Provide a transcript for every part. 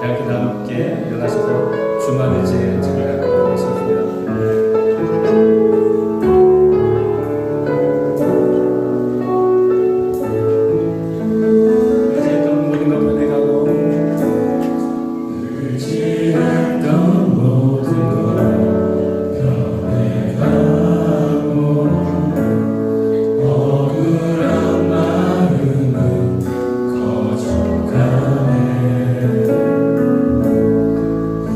이렇게 다 함께 일어나셔서 주말의 제를 하도록 하겠습니다.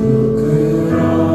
부끄러워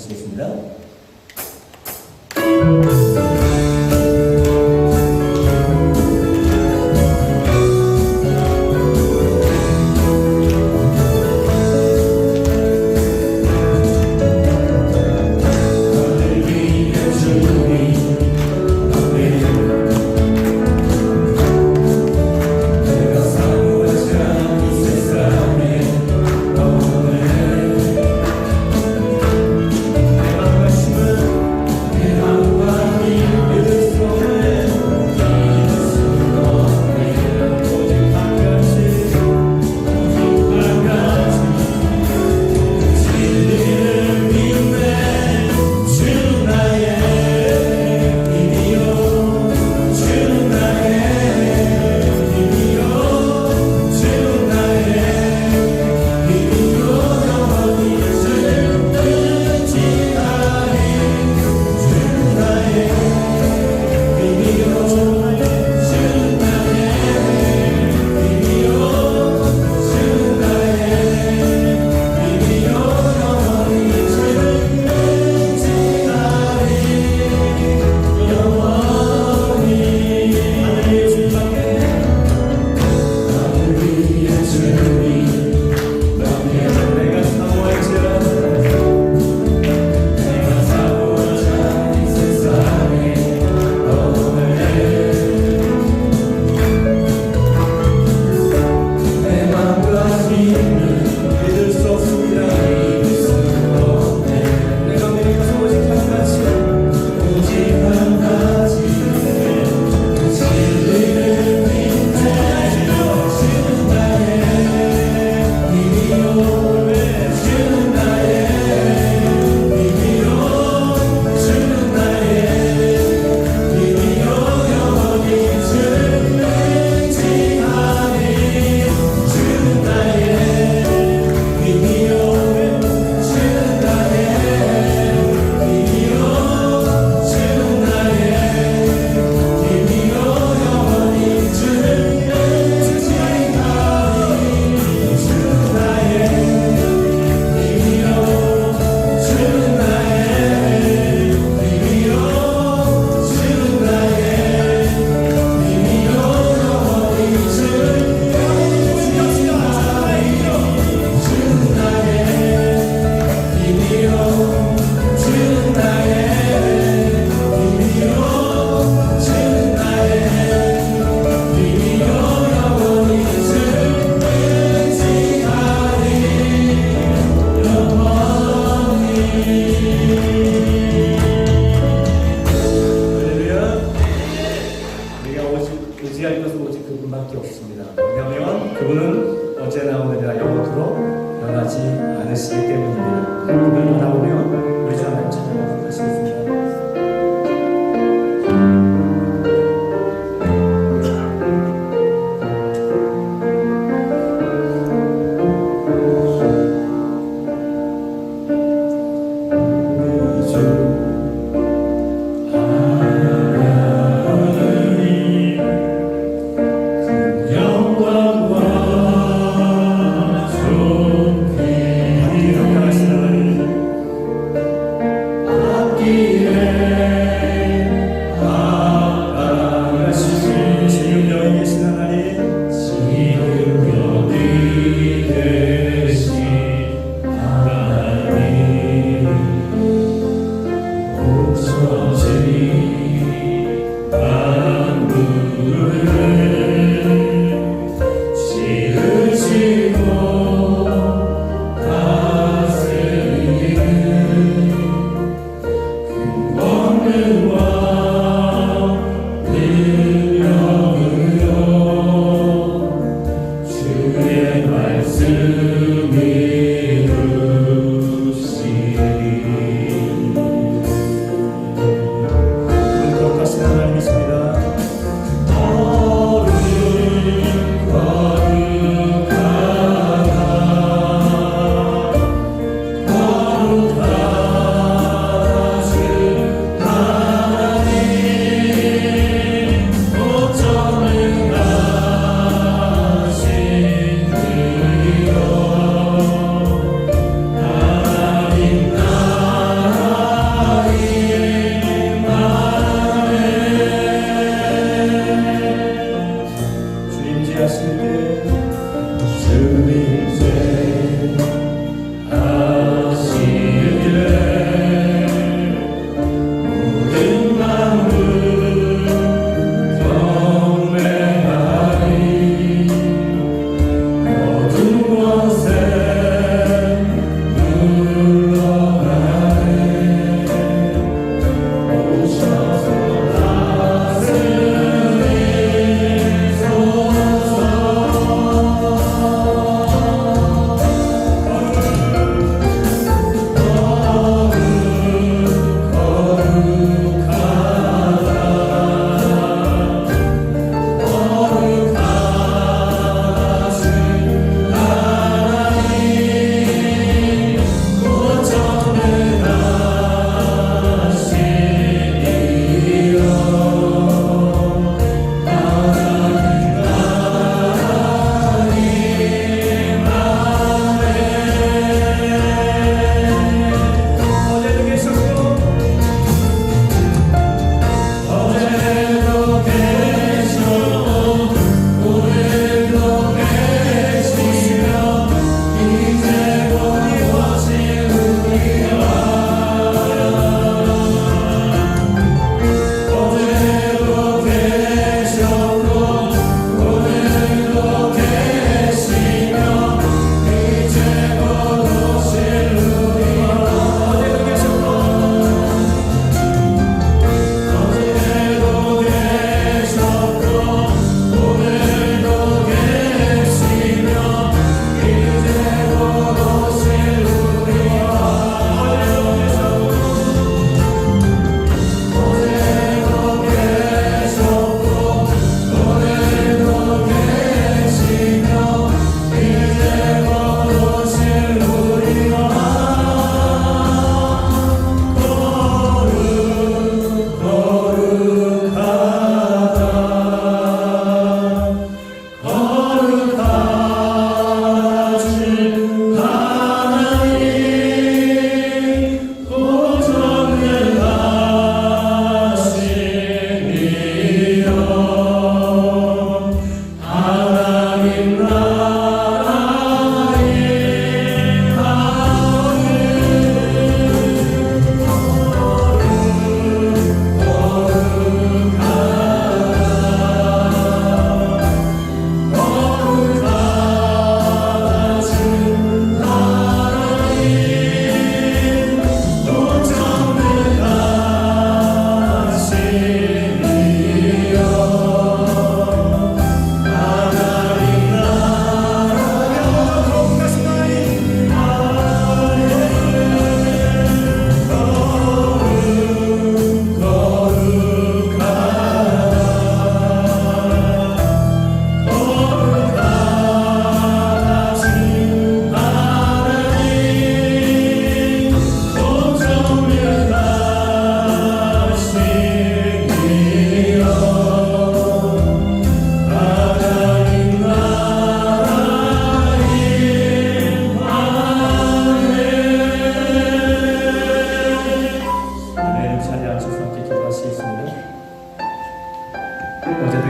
하시겠습니다. 의지할 것은 오직 그분밖에 없습니다. 왜냐하면 그분은 어제나 오늘이나 영원토록 변하지 않으시기 때문입니다. 그분을 만나보면 우리 주 하나님 찬양하도록 하시겠습니다.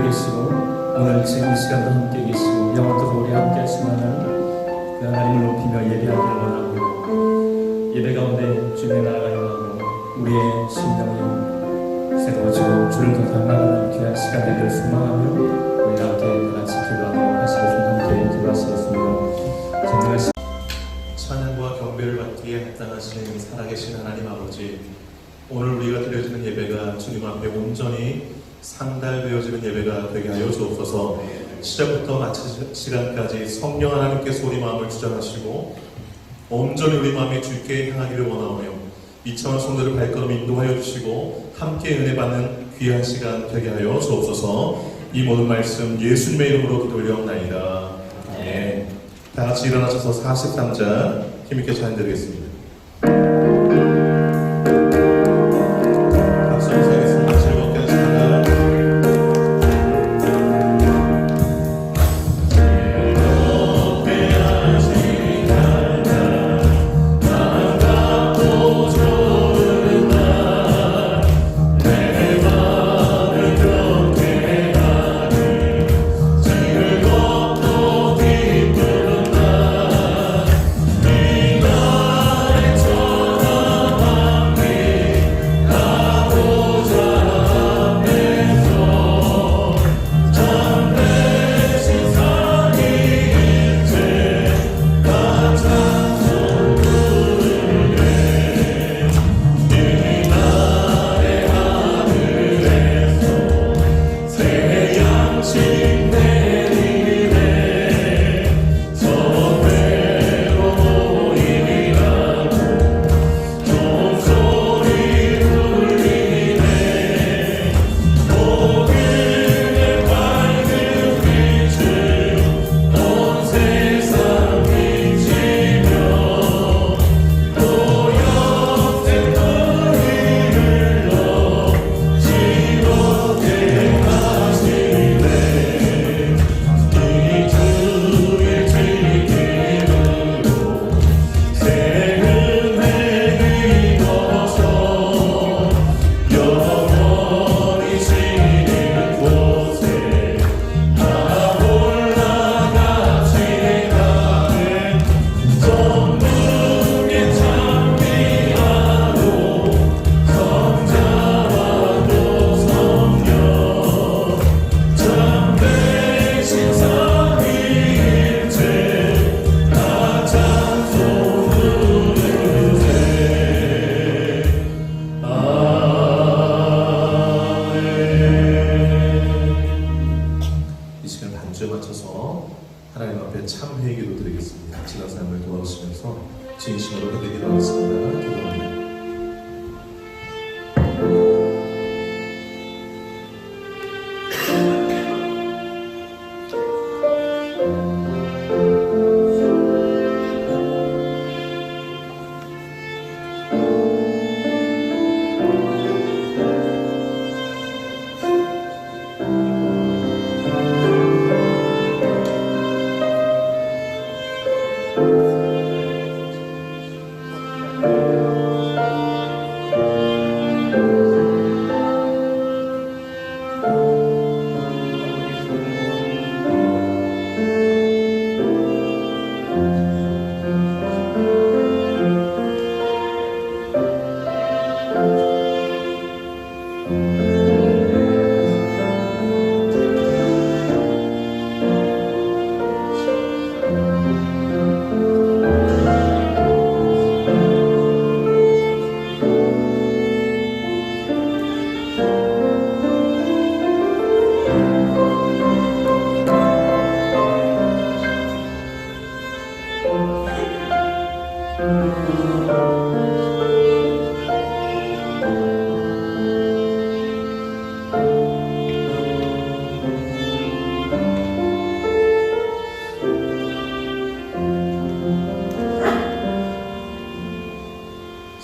계시고 오늘 지금 이 시간도 함께 계시고 영원토록 우리 함께 하시는 그 하나님을 높이며 예배하기를 원하고요. 예배 가운데 주님의 나라가 임하고 우리의 심령이 새로워지고 주를 더 닮아가는 귀한 시간 되기를 소망하며 우리 함께 다 같이 기도하고 하시겠습니다. 함께 기도하시겠습니다. 전능하신 찬양과 경배를 받기에 합당하신 살아계신 하나님 아버지, 오늘 우리가 드려지는 예배가 주님 앞에 온전히 상달되어지는 예배가 되게 하여 주옵소서. 시작부터 마칠 시간까지 성령 하나님께서 우리 마음을 주장하시고 온전히 우리 마음이 주께 향하기를 원하오며 이차원 성도를 발걸음 인도하여 주시고 함께 은혜 받는 귀한 시간 되게 하여 주옵소서. 이 모든 말씀 예수님의 이름으로 기도 올려옵나이다. 네. 다 같이 일어나셔서 43장 힘있게 찬양드리겠습니다. 하나님 앞에 참회의 기도 드리겠습니다. 지난 삶을 도와주시면서 진심으로 기도하겠습니다. 기도합니다.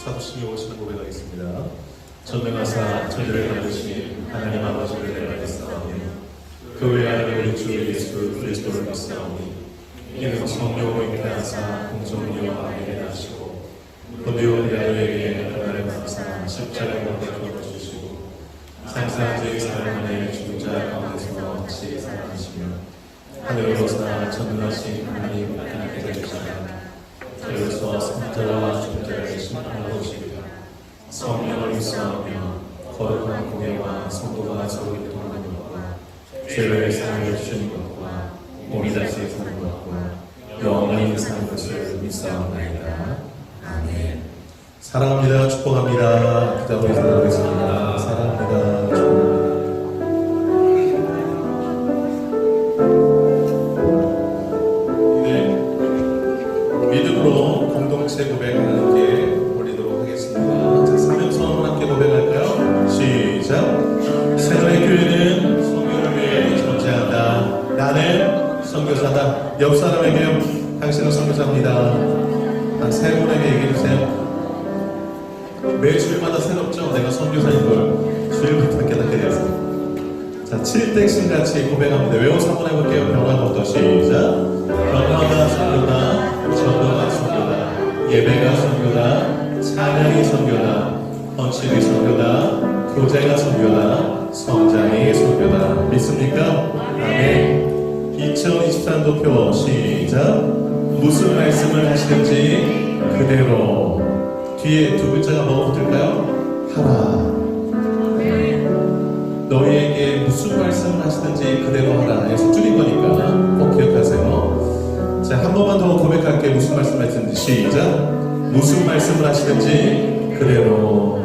사도신이 오시는 고백하겠습니다. 전능하사 천지를 만드신 하나님 아버지를 내가 믿사오니 그 외에 하나님 우리 주 예수 그리스도를 믿사오니 이는 성령으로 잉태하사 공성이여 아에게 낳으시고 본디오 빌라도에게 하나님을 감사 십자가에 못 박혀 죽으시고 상사한 죄의 사람 안에 죽은 자 가운데서 다시 살아나시며 하늘로서 전능하신 하나님 하나님께 되시라. 그래서 생자와 죽은 자를 심판하러 오시리라. 성령을 입수하며 거룩한 공예와 성도가 서로 교통하는 것과 죄를 사함을 주시는 것과 몸이 다시 사는 것과 영원히 사는 것을 믿사옵나이다. 아멘. 사랑합니다. 축복합니다. 기도하고 사랑하겠습니다. 사랑합니다. 축복합니다. 믿음으로 공동체 고백 하나님께 올리도록 하겠습니다. 자, 사명선언을 함께 고백할까요? 시작. 새로의 교회는 성교를 위해 존재한다. 나는 선교사다. 옆 사람에게 당신은 선교사입니다. 세 분에게 얘기해주세요. 매 주일마다 새롭죠? 내가 선교사인 걸 주일부터 깨닫게 되었습니다. 자, 7대 신같이 고백합니다. 외워서 한번 해볼게요. 변화부터 시작. 변화가 선교다. 전도가 선교다. 예배가 선교다. 찬양이 선교다. 헌신이 선교다. 교제가 선교다. 성장이 선교다. 믿습니까? 아멘. 2023도표 시작. 무슨 말씀을 하시든지 그대로. 뒤에 두 글자가 뭐가 붙을까요? 하라. 너희에게 무슨 말씀을 하시든지 그대로 하라. 해서 줄인 거니까 꼭 기억하세요. 자, 한 번만 더 고백할게요. 무슨 말씀을 하시든지 시작. 무슨 말씀을 하시든지 그대로.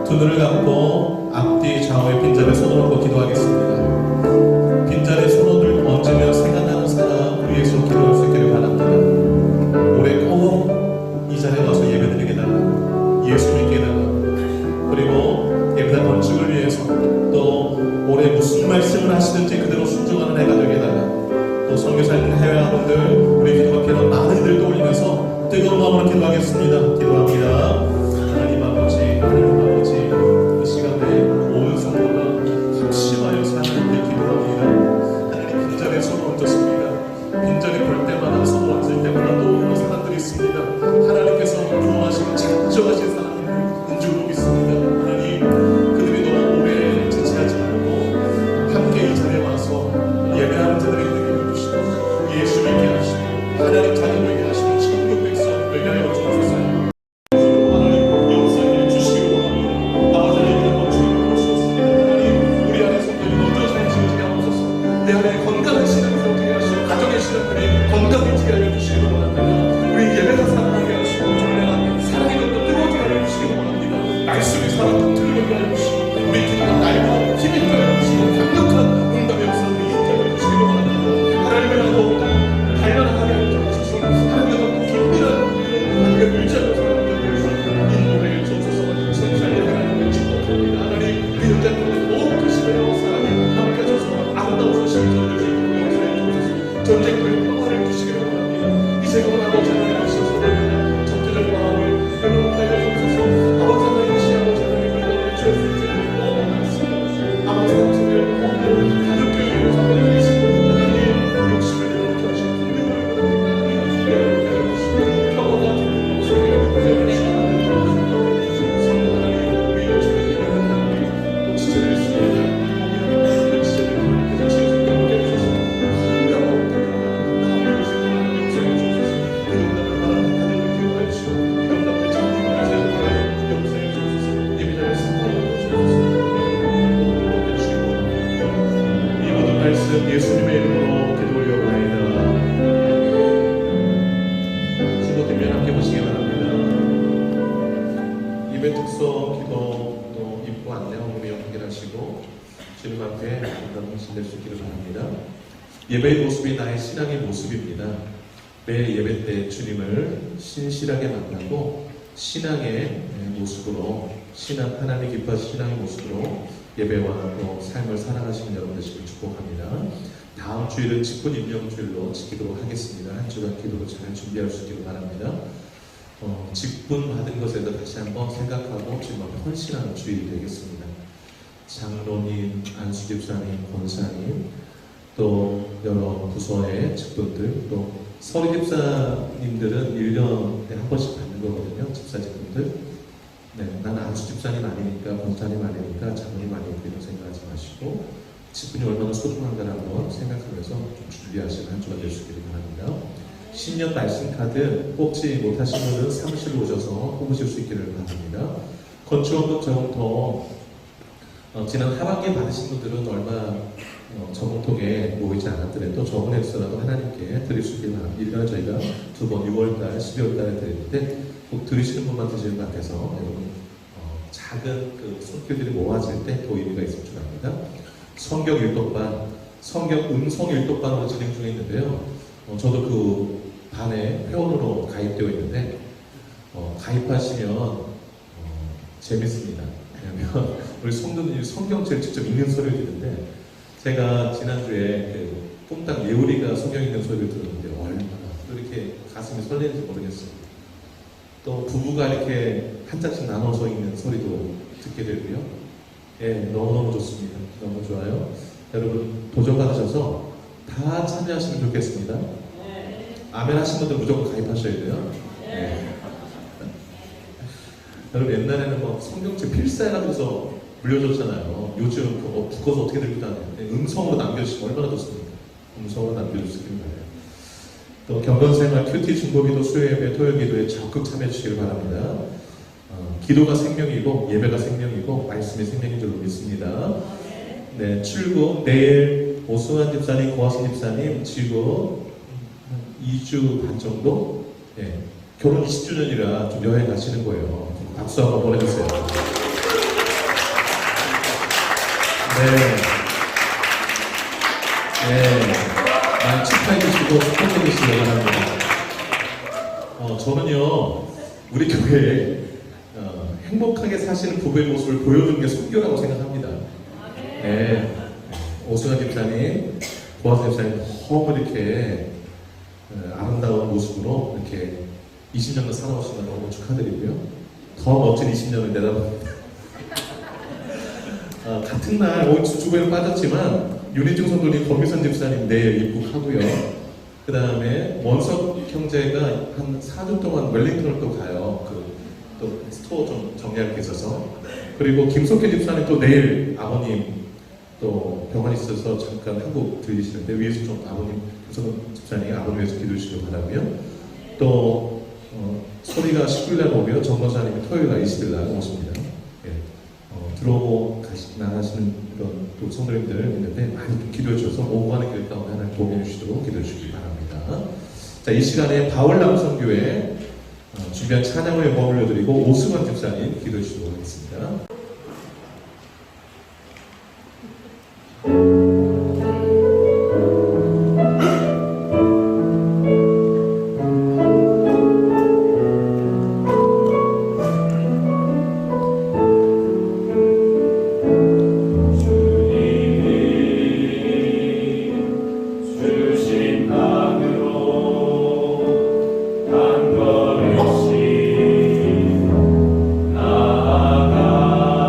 두 눈을 감고 앞뒤 좌우의 빈자리에 손을 얹고 기도하겠습니다. 빈자리에 손을 얹으며 생각나는 사람 위해서 기도할 수 있기를 바랍니다. 올해 꼭 이 자리에 와서 예배드리게 달라. 예수 믿게 달라. 그리고 예배당 건축을 위해서 또 올해 무슨 말씀을 하시든지 그대로 순종하는 해가 되게 달라. 또 선교사님 해외분들 우리 기도가 필요한 많은 이들도 올리면서 뜨거운 마음으로 기도하겠습니다. 기도합니다. 하나님 아버지, 하나님 아버지, 이 시간에 온 성도가 합심하여 사는 기도합니다. 하나님 빈자리에 손을 얹었습니다. 빈자리 볼 때마다 손을 얹을 때마다 또 사람들이 있습니다. 하나님께서 구원하시고 작정하신 사람을 은주로 믿습니다. 하나님, 그들이 너무 오래 지체하지 말고 함께 이 자리에 와서 예배하는 자들에게 되게 해주시고 예수 믿게 하시고 하나님 자녀 되게 하시고 천국 백성 되게 하여 주옵소서. 하나님 역사를 주시기를 원합니다. 아버지 예배를 멈추기를 주옵소서. 하나님, 우리 안에 성도들이 먼저 잘 지어지게 하옵소서. 내 안에 건강한 신앙을 되게 하시고 가정의 신앙들이 건강해지게 하여 주시기를 원합니다. 우리 예배가 살아나게 하시고 전례가 사랑이 더 뜨거워지게 하여 주시기를 원합니다. 말씀이 살아도 들리게 하여 주시고 우리 기도가 날고 힘이 되어 주시고 강력한 응답의 역사를 있게 하여 주시기를 원합니다. 하나님의 더욱더 단련하게 하여 주시고 하나님의 더욱더 긴밀한 관계를 유지하며 살아가게 하여 주시고 인도를 주옵소서. 선지자의 하나님을 축복합니다. 하나님, 그 현장들을 더욱 크시며 사랑을 함께 하셔서 아름다운 소식을 전해주시고 용서해 주옵소서. 전쟁들의 평화를 주시기를 원합니다. 이제 그만 아버지 하나님 하셔서 적대적 마음을 여러분 달려주옵소서. 아버지 하나님 아버지 하나님 믿어내 주실 수 있게 원합니다. 아버지 하나님 가족교회를 위해서 계신 하나님 욕심을 내려놓게 하시고 능력을 원합니다. 하나님 주시고 평화가 소리를 보내주시고 성도 하나님 위로 주시고 하나님 또 지체될 수 있는 그 지체를 하나님께서 지혜롭게 해주셔서 한가하고 나아가는 하나님 용서해 주옵소서. 그 응답을 바라는 하나님을 기도하시고 그 응답을 참는 하나님 용서해 주옵소서. 예배자를 승리하여 주옵소서. 이 모든 말씀 예수님의 이름으로 기도 올려옵나이다. 주보되면 함께 보시기 바랍니다. 예배 특성 기도 또 입구 안내하고 연결하시고 주님 앞에 감당 헌신될 수 있기를 바랍니다. 예배의 모습이 나의 신앙의 모습입니다. 매 예배 때 주님을 신실하게 만나고 신앙의 모습으로 신앙 하나님 기뻐하신 신앙의 모습으로 예배와 또 삶을 살아가시는 여러분 되시길 축복합니다. 다음 주일은 직분 임명주일로 지키도록 하겠습니다. 한 주간 기도로 잘 준비할 수 있기를 바랍니다. 직분 받은 것에 대해서 다시 한번 생각하고 주님 앞에 헌신하는 주일이 되겠습니다. 장로님, 안수집사님, 권사님, 또 여러 부서의 직분들, 또 서리 집사님들은 1년에 한 번씩 받는 거거든요. 집사 직분들. 네, 난 안수 집사님 아니니까, 권사님 아니니까, 장로님 아니니까 이런 생각하지 마시고 10분이 얼마나 소중한가를 한번 생각하면서 좀 준비하시는 한 주가 될 수 있기를 바랍니다. 신년 말씀 카드 뽑지 못하신 분은 사무실로 오셔서 뽑으실 수 있기를 바랍니다. 건축원금 저금통 지난 하반기에 받으신 분들은 얼마 저금통에 모이지 않았더라도 저금액서라도 하나님께 드릴 수 있기를 바랍니다. 1년에 저희가 2번 6월달, 12월달에 드리는데 꼭 들으시는 분만 드시는 것 같아서 여러분 작은 그 손길들이 모아질 때 더 의미가 있을 줄 압니다. 성경 일독반, 성경 음성 일독반으로 진행 중에 있는데요. 저도 그 반에 회원으로 가입되어 있는데 가입하시면 재밌습니다. 왜냐하면 우리 성도들이 성경책을 직접 읽는 소리를 듣는데 제가 지난주에 그 뽕딱 예우리가 성경 읽는 소리를 들었는데 얼마나 또 이렇게 가슴이 설레는지 모르겠어요. 또 부부가 이렇게 한 장씩 나눠서 읽는 소리도 듣게 되고요. 예, 너무너무 좋습니다. 너무 좋아요. 여러분 도전받으셔서 다 참여하시면 좋겠습니다. 아멘 하신 분들 무조건 가입하셔야 돼요. 예. 여러분 옛날에는 막 성경책 필사해가면서 물려줬잖아요. 요즘 그거 묶어서 어떻게 들고 다녀요. 음성으로 남겨주시면 얼마나 좋습니까? 음성으로 남겨주시길 바라요. 또 경건생활 큐티 중보기도 수요예배 토요기도에 적극 참여해 주시길 바랍니다. 기도가 생명이고 예배가 생명이고 말씀이 생명인 줄로 믿습니다. 네, 출국 내일 오승환 집사님, 고하신 집사님 지금 2주 반 정도 결혼 20주년이라 좀 여행 가시는 거예요. 박수 한번 보내주세요. 많이 축하해 주시고 축하해 주시기 바랍니다. 저는요 우리 교회에 행복하게 사시는 부부의 모습을 보여주는 게 선교라고 생각합니다. 네, 오승환 집사님, 고하신 집사님 너무 이렇게 아름다운 모습으로 이렇게 20년을 살아오신 걸 너무 축하드리고요. 더 멋진 20년을 내다봅니다. 같은 날 오늘 주주부에 빠졌지만 윤희중 성도님, 권미선 집사님 내일 입국하고요. 그 다음에 원석 형제가 한 4주 동안 웰링턴을 또 가요. 또 스토어 좀 정리할 게 있어서. 그리고 김석현 집사님 또 내일 아버님 또 병원에 있어서 잠깐 한국 들리시는데 위에서 좀 아버님, 김석현 집사님 아버님 위해서 기도해 주시기 바라고요. 또 소리가 19일날 오고요. 정권사님이 토요일날 20일날 오십니다. 들어오고 나가시는 그런 또 성도님들 있는데 많이 기도해 주셔서 오고 가는 길 가운데 하나님 도움해 주시도록 기도해 주시기 바랍니다. 자, 이 시간에 바울남성교회 준비한 찬양을 영광 올려드리고 오승환 집사님 기도해 주시도록 하겠습니다. 한 걸음씩 나아가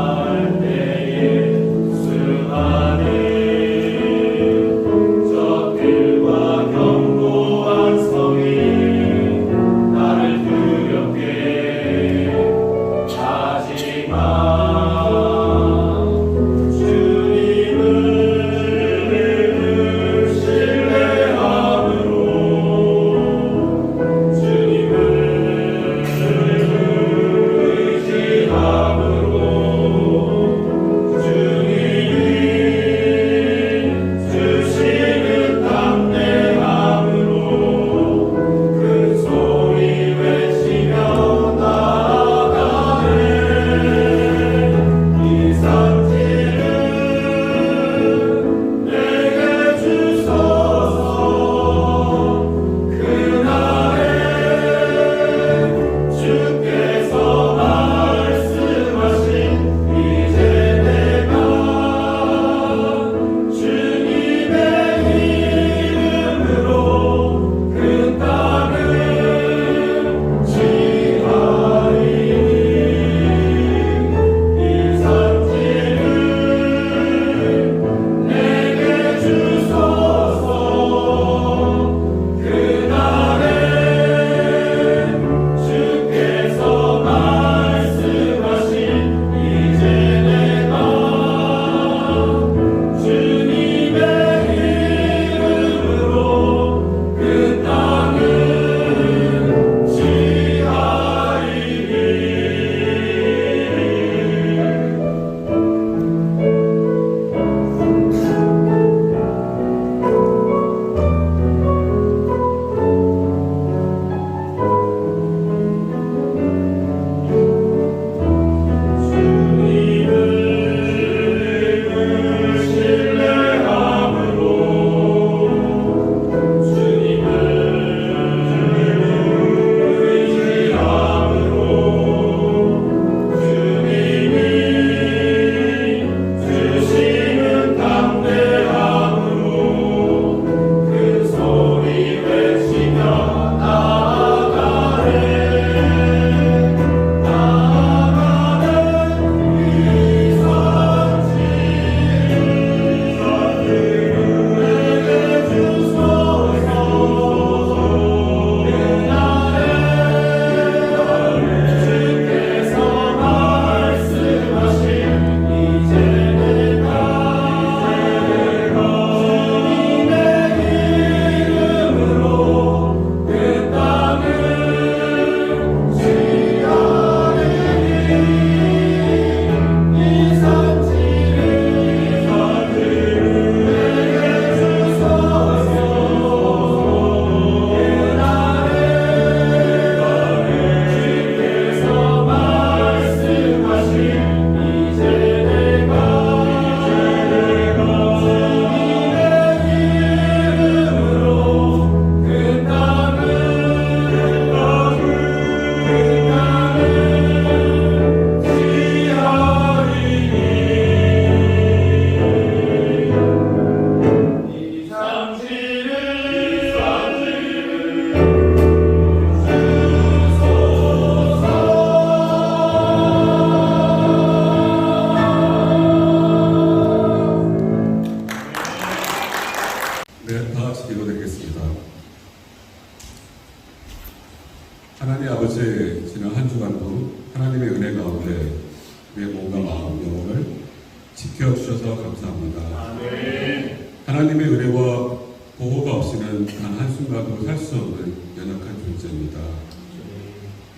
지켜주셔서 감사합니다. 아멘. 하나님의 은혜와 보호가 없이는 단 한순간도 살 수 없는 연약한 존재입니다.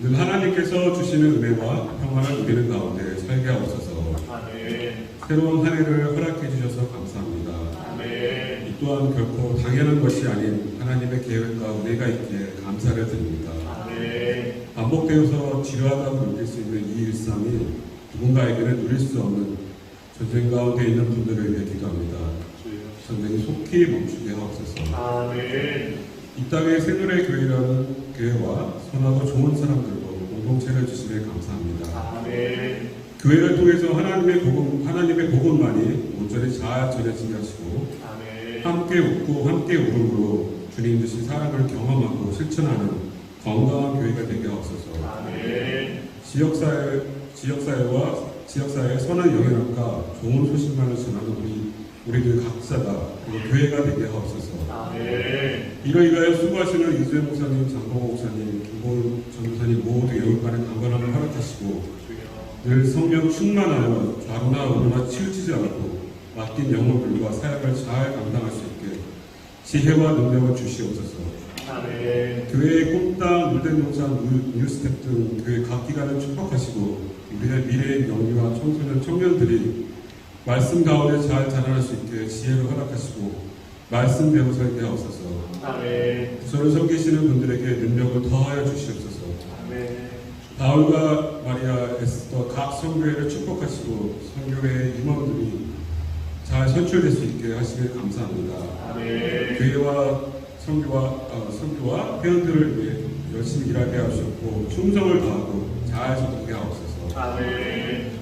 늘 하나님께서 주시는 은혜와 평안을 누리는 가운데 살게 하옵소서. 아멘. 새로운 한 해를 허락해 주셔서 감사합니다. 아멘. 이 또한 결코 당연한 것이 아닌 하나님의 계획과 은혜가 있기에 감사를 드립니다. 아멘. 반복되어서 지루하다고 느낄 수 있는 이 일상이 누군가에게는 누릴 수 없는 전쟁 가운데 있는 분들을 위해 기도합니다. 전쟁이 속히 멈추게 하옵소서. 아멘. 이 땅에 새누리 교회라는 교회와 선하고 좋은 사람들로 공동체를 주시며 감사합니다. 아멘. 교회를 통해서 하나님의 복음만이 온전히 잘 전해지게 하시고 아멘. 함께 웃고 함께 울음으로 주님 듯이 사랑을 경험하고 실천하는 건강한 교회가 되게 하옵소서. 아멘. 지역사회의 선한 영향력과 좋은 소식만을 전하는 우리들 각자가 그리고 교회가 되게 하옵소서. 아멘. 이러이가여 수고하시는 이주혜 목사님, 장봉호 목사님, 김보은 전도사님 모두 영육간의 강건함을 허락하시고 늘 성령 충만하여 좌로나 우로나 치우치지 않고 맡긴 영혼들과 사역을 잘 감당할 수 있게 지혜와 능력을 주시옵소서. 아멘. 교회의 꿈땅, 물된 농산, 뉴스텝 등 교회 각 기관을 축복하시고 우리의 미래의 영유아 청소년, 청년들이 말씀 가운데 잘 자라날 수 있게 지혜를 허락하시고 말씀대로 살게 하옵소서. 아멘. 저를 섬기시는 분들에게 능력을 더하여 주시옵소서. 아멘. 바울과 마리아, 에스더 각 선교회를 축복하시고 선교회의 임원들이 잘 선출될 수 있게 하시길 감사합니다. 아멘. 교회와 선교와 회원들을 위해 열심히 일하게 하셨고 충성을 다하고 잘 섬기게 하옵소서. 아멘.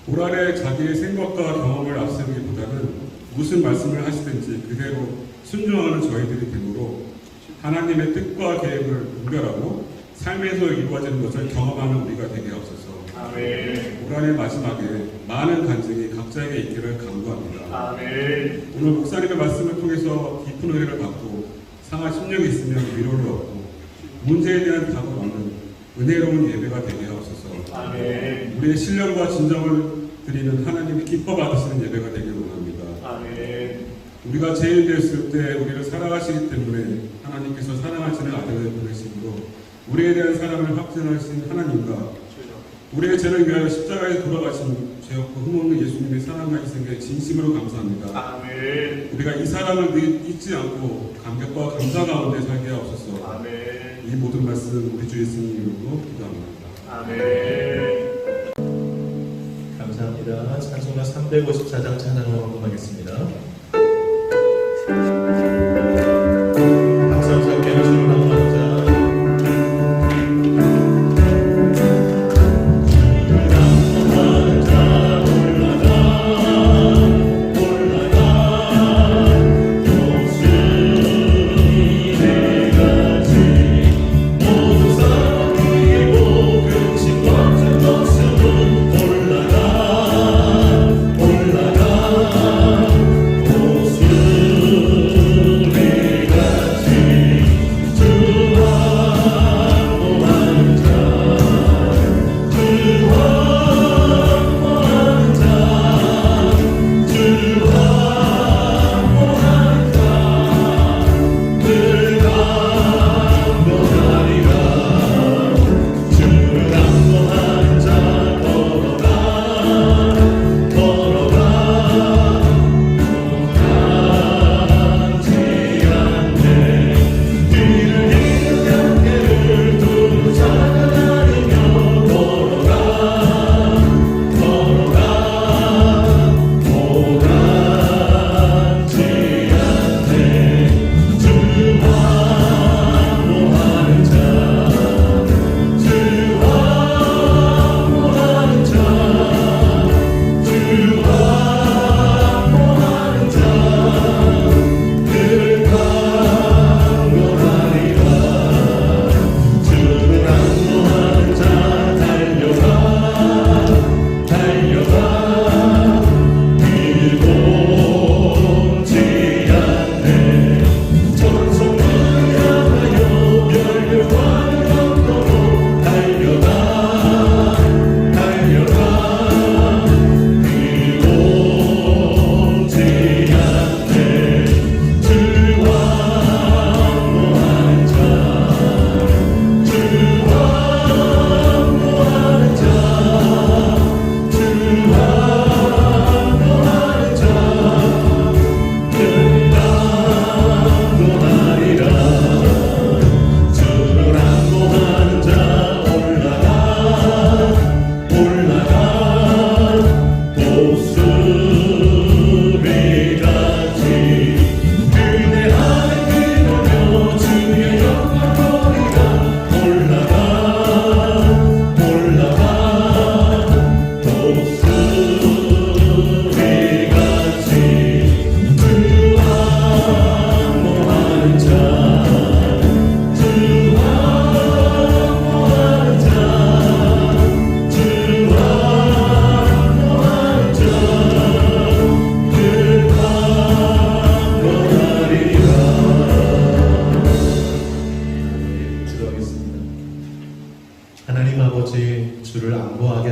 올 한해 자기의 생각과 경험을 앞세우기보다는 무슨 말씀을 하시든지 그대로 순종하는 저희들이 되므로 하나님의 뜻과 계획을 분별하고 삶에서 이루어지는 것을 경험하는 우리가 되게 하옵소서. 아멘. 올 한해 마지막에 많은 간증이 각자에게 있기를 간구합니다. 아멘. 오늘 목사님의 말씀을 통해서 깊은 은혜를 받고 상한 심령이 있으면 위로를 얻고 문제에 대한 답을 얻는 은혜로운 예배가 되게 하옵소서. 아멘. 우리의 신령과 진정을 드리는 하나님이 기뻐 받으시는 예배가 되길 원합니다. 아멘. 우리가 죄인 되었을 때 우리를 사랑하시기 때문에 하나님께서 사랑하시는 아들을 보내심으로 우리에 대한 사랑을 확증하신 하나님과 우리의 죄를 위하여 십자가에 돌아가신 죄 없고 흠없는 예수님의 사랑과 희생에 진심으로 감사합니다. 아멘. 우리가 이 사랑을 잊지 않고 감격과 감사 가운데 살게 하옵소서. 아멘. 이 모든 말씀 우리 주 예수님 이름으로 기도합니다. 아멘. 감사합니다. 찬송가 354장 찬양을 헌금하겠습니다. 박수 함께 하시고 나오자. 올라가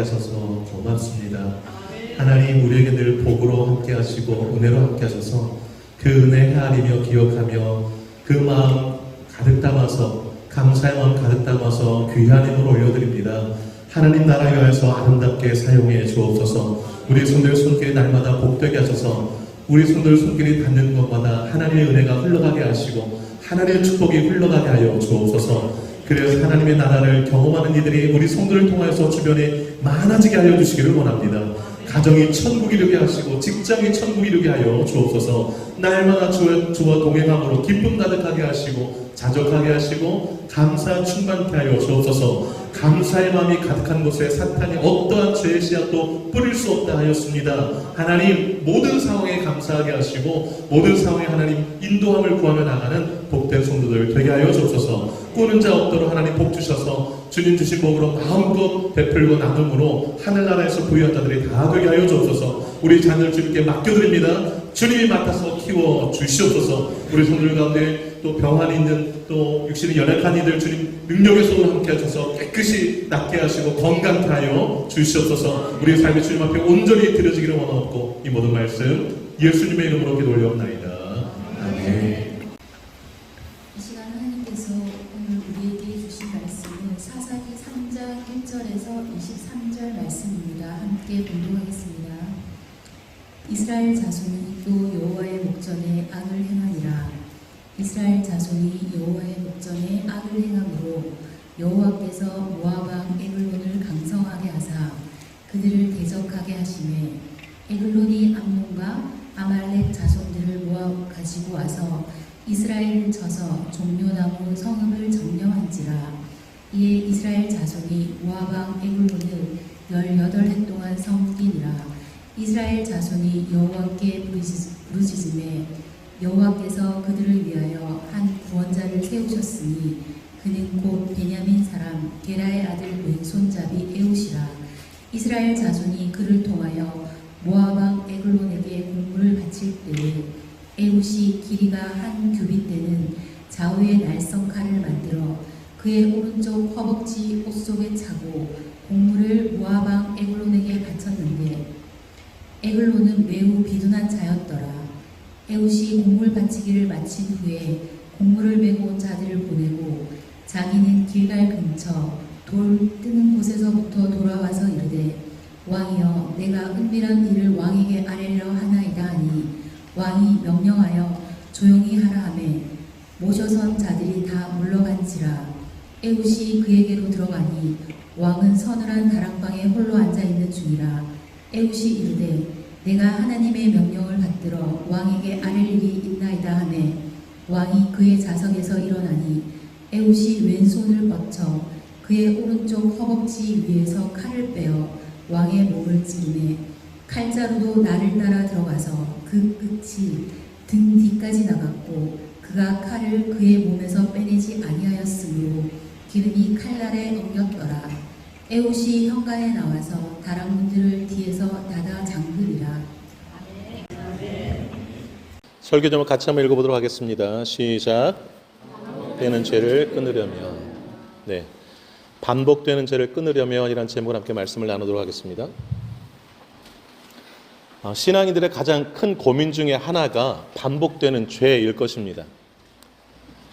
하셔서 고맙습니다. 하나님 우리에게 늘 복으로 함께 하시고 은혜로 함께 하셔서 그 은혜 헤아리며 기억하며 그 마음 가득 담아서 감사의 마음 가득 담아서 귀한 힘을 올려드립니다. 하나님 나라 위하여서 아름답게 사용해 주옵소서. 우리 손들 손길이 날마다 복되게 하셔서 우리 손들 손길이 닿는 것마다 하나님의 은혜가 흘러가게 하시고 하나님의 축복이 흘러가게 하여 주옵소서. 그래서 하나님의 나라를 경험하는 이들이 우리 손들을 통해서 주변에 많아지게 하여 주시기를 원합니다. 가정이 천국이 되게 하시고 직장이 천국이 되게 하여 주옵소서. 날마다 주와 동행함으로 기쁨 가득하게 하시고 자족하게 하시고 감사 충만케 하여 주옵소서. 감사의 마음이 가득한 곳에 사탄이 어떠한 죄의 씨앗도 뿌릴 수 없다 하였습니다. 하나님 모든 상황에 감사하게 하시고 모든 상황에 하나님 인도함을 구하며 나가는 복된 성도들 되게 하여 주옵소서. 꾸는 자 없도록 하나님 복 주셔서 주님 주신 복으로 마음껏 베풀고 나눔으로 하늘나라에서 부유한 자들이 다 되게 하여 주옵소서. 우리 자녀를 주님께 맡겨드립니다. 주님이 맡아서 키워 주시옵소서. 우리 성도들 가운데 또 병환 있는 또 육신이 연약한 이들 주님 능력의 손으로 함께 하셔서 깨끗이 낫게 하시고 건강케 하여 주시옵소서. 우리의 삶이 주님 앞에 온전히 드려지기를 원하옵고 이 모든 말씀 예수님의 이름으로 기도 올려옵나이다. 아멘. 이 시간 하나님께서 오늘 우리에게 주신 말씀은 사사기 3장 1절에서 23절 말씀입니다. 함께 공독하겠습니다. 이스라엘 자손이 또 여호와의 목전에 악을 행하니라. 이스라엘 자손이 여호와의 목전에 악을 행함으로 여호와께서 모압 왕 에글론을 강성하게 하사 그들을 대적하게 하시매 에글론이 암몬과 아말렉 자손들을 모아 가지고 와서 이스라엘을 쳐서 종려나무 성읍을 점령한지라. 이에 이스라엘 자손이 모압 왕 에글론을 18해 동안 섬기니라. 이스라엘 자손이 여호와께 부르짖음에 여호와께서 그들을 위하여 한 구원자를 세우셨으니 그는 곧 베냐민 사람 게라의 아들 왼손잡이 에웃이라. 이스라엘 자손이 그를 통하여 모압 왕 에글론에게 공물을 바칠 때에 에웃이 길이가 한 규빗 되는 좌우의 날성 칼을 만들어 그의 오른쪽 허벅지 옷 속에 차고 공물을 모압 왕 에글론에게 바쳤는데 에글론은 매우 비둔한 자였더라. 에웃이 공물 바치기를 마친 후에 공물을 메고 온 자들을 보내고 자기는 길갈 근처 돌 뜨는 곳에서부터 돌아와서 이르되 왕이여 내가 은밀한 일을 왕에게 아뢰려 하나이다 하니 왕이 명령하여 조용히 하라 하매 모셔선 자들이 다 물러간지라. 에웃이 그에게로 들어가니 왕은 서늘한 다락방에 홀로 앉아있는 중이라. 에웃이 이르되 내가 하나님의 명령을 받들어 왕에게 아랠 일이 있나이다 하매 왕이 그의 자석에서 일어나니 에웃이 왼손을 뻗쳐 그의 오른쪽 허벅지 위에서 칼을 빼어 왕의 목을 찌르매 칼자루도 나를 따라 들어가서 그 끝이 등 뒤까지 나갔고 그가 칼을 그의 몸에서 빼내지 아니하였으므로 기름이 칼날에 엉겼더라. 에웃이 현관에 나와서 다락문들을 뒤에서 닫아 잠그리라. 설교 제목 같이 한번 읽어보도록 하겠습니다. 시작. 반복되는 죄를 끊으려면, 반복되는 죄를 끊으려면이라는 제목으로 함께 말씀을 나누도록 하겠습니다. 신앙인들의 가장 큰 고민 중에 하나가 반복되는 죄일 것입니다.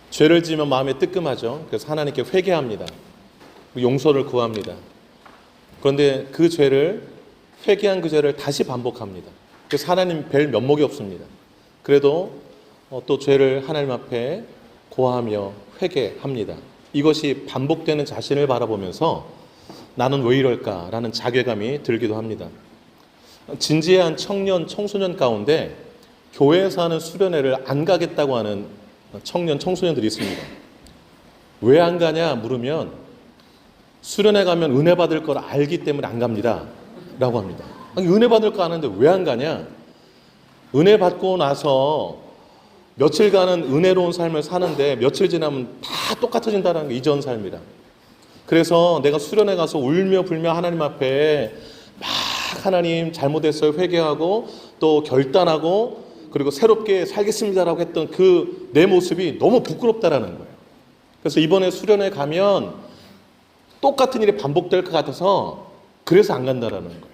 죄를 지으면 마음이 뜨끔하죠. 그래서 하나님께 회개합니다. 용서를 구합니다. 그런데 그 죄를 회개한 그 죄를 다시 반복합니다. 그래서 하나님 뵐 면목이 없습니다. 그래도 또 죄를 하나님 앞에 고하며 회개합니다. 이것이 반복되는 자신을 바라보면서 나는 왜 이럴까라는 자괴감이 들기도 합니다. 진지한 청년, 청소년 가운데 교회에서 하는 수련회를 안 가겠다고 하는 청년, 청소년들이 있습니다. 왜 안 가냐 물으면 수련회 가면 은혜 받을 걸 알기 때문에 안 갑니다 라고 합니다. 아니, 은혜 받을 거 아는데 왜 안 가냐? 은혜 받고 나서 며칠간은 은혜로운 삶을 사는데 며칠 지나면 다 똑같아진다는 게 이전 삶이라. 그래서 내가 수련회 가서 울며 불며 하나님 앞에 막 하나님 잘못했어요 회개하고 또 결단하고 그리고 새롭게 살겠습니다라고 했던 그 내 모습이 너무 부끄럽다라는 거예요. 그래서 이번에 수련회 가면 똑같은 일이 반복될 것 같아서 그래서 안 간다라는 거예요.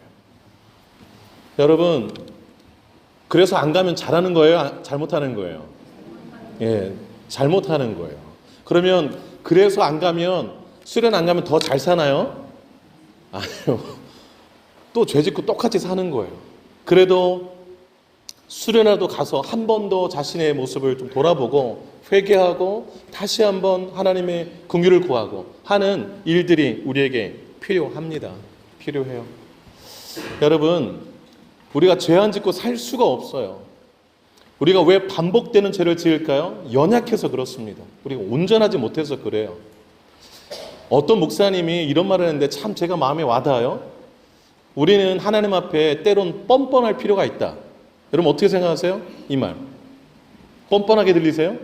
여러분, 그래서 안 가면 잘하는 거예요? 잘못하는 거예요? 예, 잘못하는 거예요. 그러면 그래서 안 가면, 수련 안 가면 더 잘 사나요? 아니요. 또 죄 짓고 똑같이 사는 거예요. 그래도 수련회라도 가서 한 번 더 자신의 모습을 좀 돌아보고 회개하고 다시 한번 하나님의 긍휼을 구하고 하는 일들이 우리에게 필요합니다. 필요해요. 여러분, 우리가 죄 안 짓고 살 수가 없어요. 우리가 왜 반복되는 죄를 지을까요? 연약해서 그렇습니다. 우리가 온전하지 못해서 그래요. 어떤 목사님이 이런 말을 했는데 참 제가 마음에 와닿아요. 우리는 하나님 앞에 때론 뻔뻔할 필요가 있다. 여러분 어떻게 생각하세요? 이 말. 뻔뻔하게 들리세요?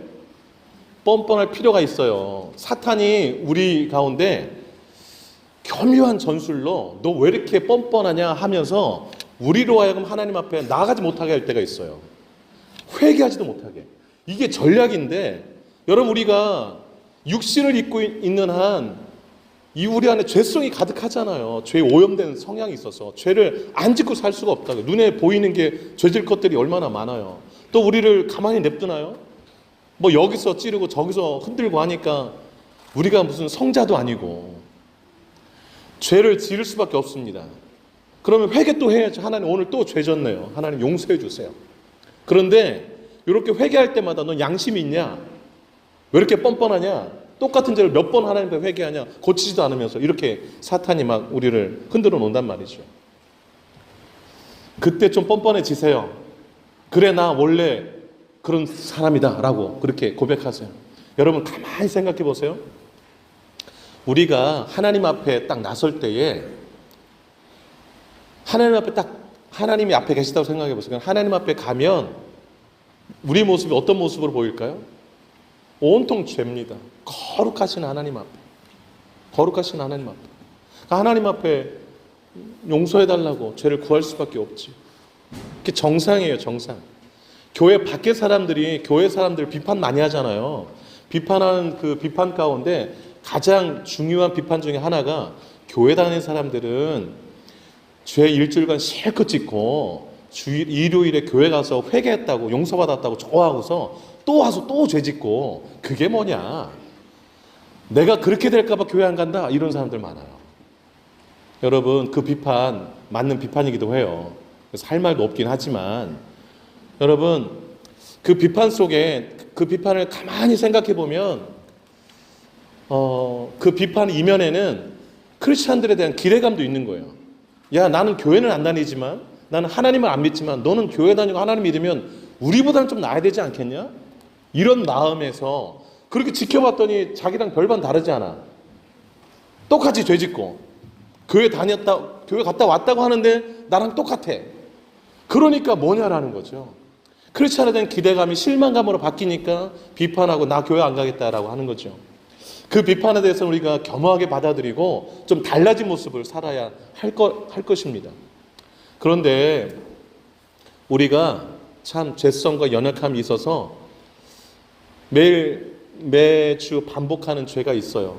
뻔뻔할 필요가 있어요. 사탄이 우리 가운데 교묘한 전술로 너 왜 이렇게 뻔뻔하냐 하면서 우리로 하여금 하나님 앞에 나아가지 못하게 할 때가 있어요. 회개하지도 못하게. 이게 전략인데 여러분 우리가 육신을 입고 있는 한 이 우리 안에 죄성이 가득하잖아요. 죄에 오염된 성향이 있어서 죄를 안 짓고 살 수가 없다고. 눈에 보이는 게 죄질 것들이 얼마나 많아요. 또 우리를 가만히 냅두나요? 뭐 여기서 찌르고 저기서 흔들고 하니까 우리가 무슨 성자도 아니고 죄를 지을 수밖에 없습니다. 그러면 회개 또 해야죠. 하나님 오늘 또 죄 졌네요. 하나님 용서해 주세요. 그런데 이렇게 회개할 때마다 넌 양심이 있냐? 왜 이렇게 뻔뻔하냐? 똑같은 죄를 몇 번 하나님 앞에 회개하냐? 고치지도 않으면서 이렇게 사탄이 막 우리를 흔들어 놓는단 말이죠. 그때 좀 뻔뻔해지세요. 그래 나 원래 그런 사람이다 라고 그렇게 고백하세요. 여러분 가만히 생각해 보세요. 우리가 하나님 앞에 딱 나설 때에 하나님 앞에 딱 하나님이 앞에 계시다고 생각해 보세요. 하나님 앞에 가면 우리 모습이 어떤 모습으로 보일까요? 온통 죄입니다. 거룩하신 하나님 앞에. 거룩하신 하나님 앞에. 그러니까 하나님 앞에 용서해달라고 죄를 구할 수밖에 없지. 그게 정상이에요, 정상. 교회 밖에 사람들이, 교회 사람들 비판 많이 하잖아요. 비판하는 그 비판 가운데 가장 중요한 비판 중에 하나가 교회 다니는 사람들은 죄 일주일간 실컷 짓고 일요일에 교회 가서 회개했다고 용서받았다고 좋아하고서 또 와서 또 죄 짓고 그게 뭐냐. 내가 그렇게 될까 봐 교회 안 간다 이런 사람들 많아요. 여러분 그 비판 맞는 비판이기도 해요. 그래서 할 말도 없긴 하지만 여러분 그 비판 속에 그 비판을 가만히 생각해 보면 그 비판 이면에는 크리스찬들에 대한 기대감도 있는 거예요. 야 나는 교회는 안 다니지만 나는 하나님을 안 믿지만 너는 교회 다니고 하나님 믿으면 우리보다는 좀 나아야 되지 않겠냐? 이런 마음에서 그렇게 지켜봤더니 자기랑 별반 다르지 않아. 똑같이 죄짓고 교회 갔다 왔다고 하는데 나랑 똑같아. 그러니까 뭐냐라는 거죠. 크리스찬에 대한 기대감이 실망감으로 바뀌니까 비판하고 나 교회 안 가겠다라고 하는 거죠. 그 비판에 대해서 우리가 겸허하게 받아들이고 좀 달라진 모습을 살아야 할 것입니다. 그런데 우리가 참 죄성과 연약함이 있어서 매주 반복하는 죄가 있어요.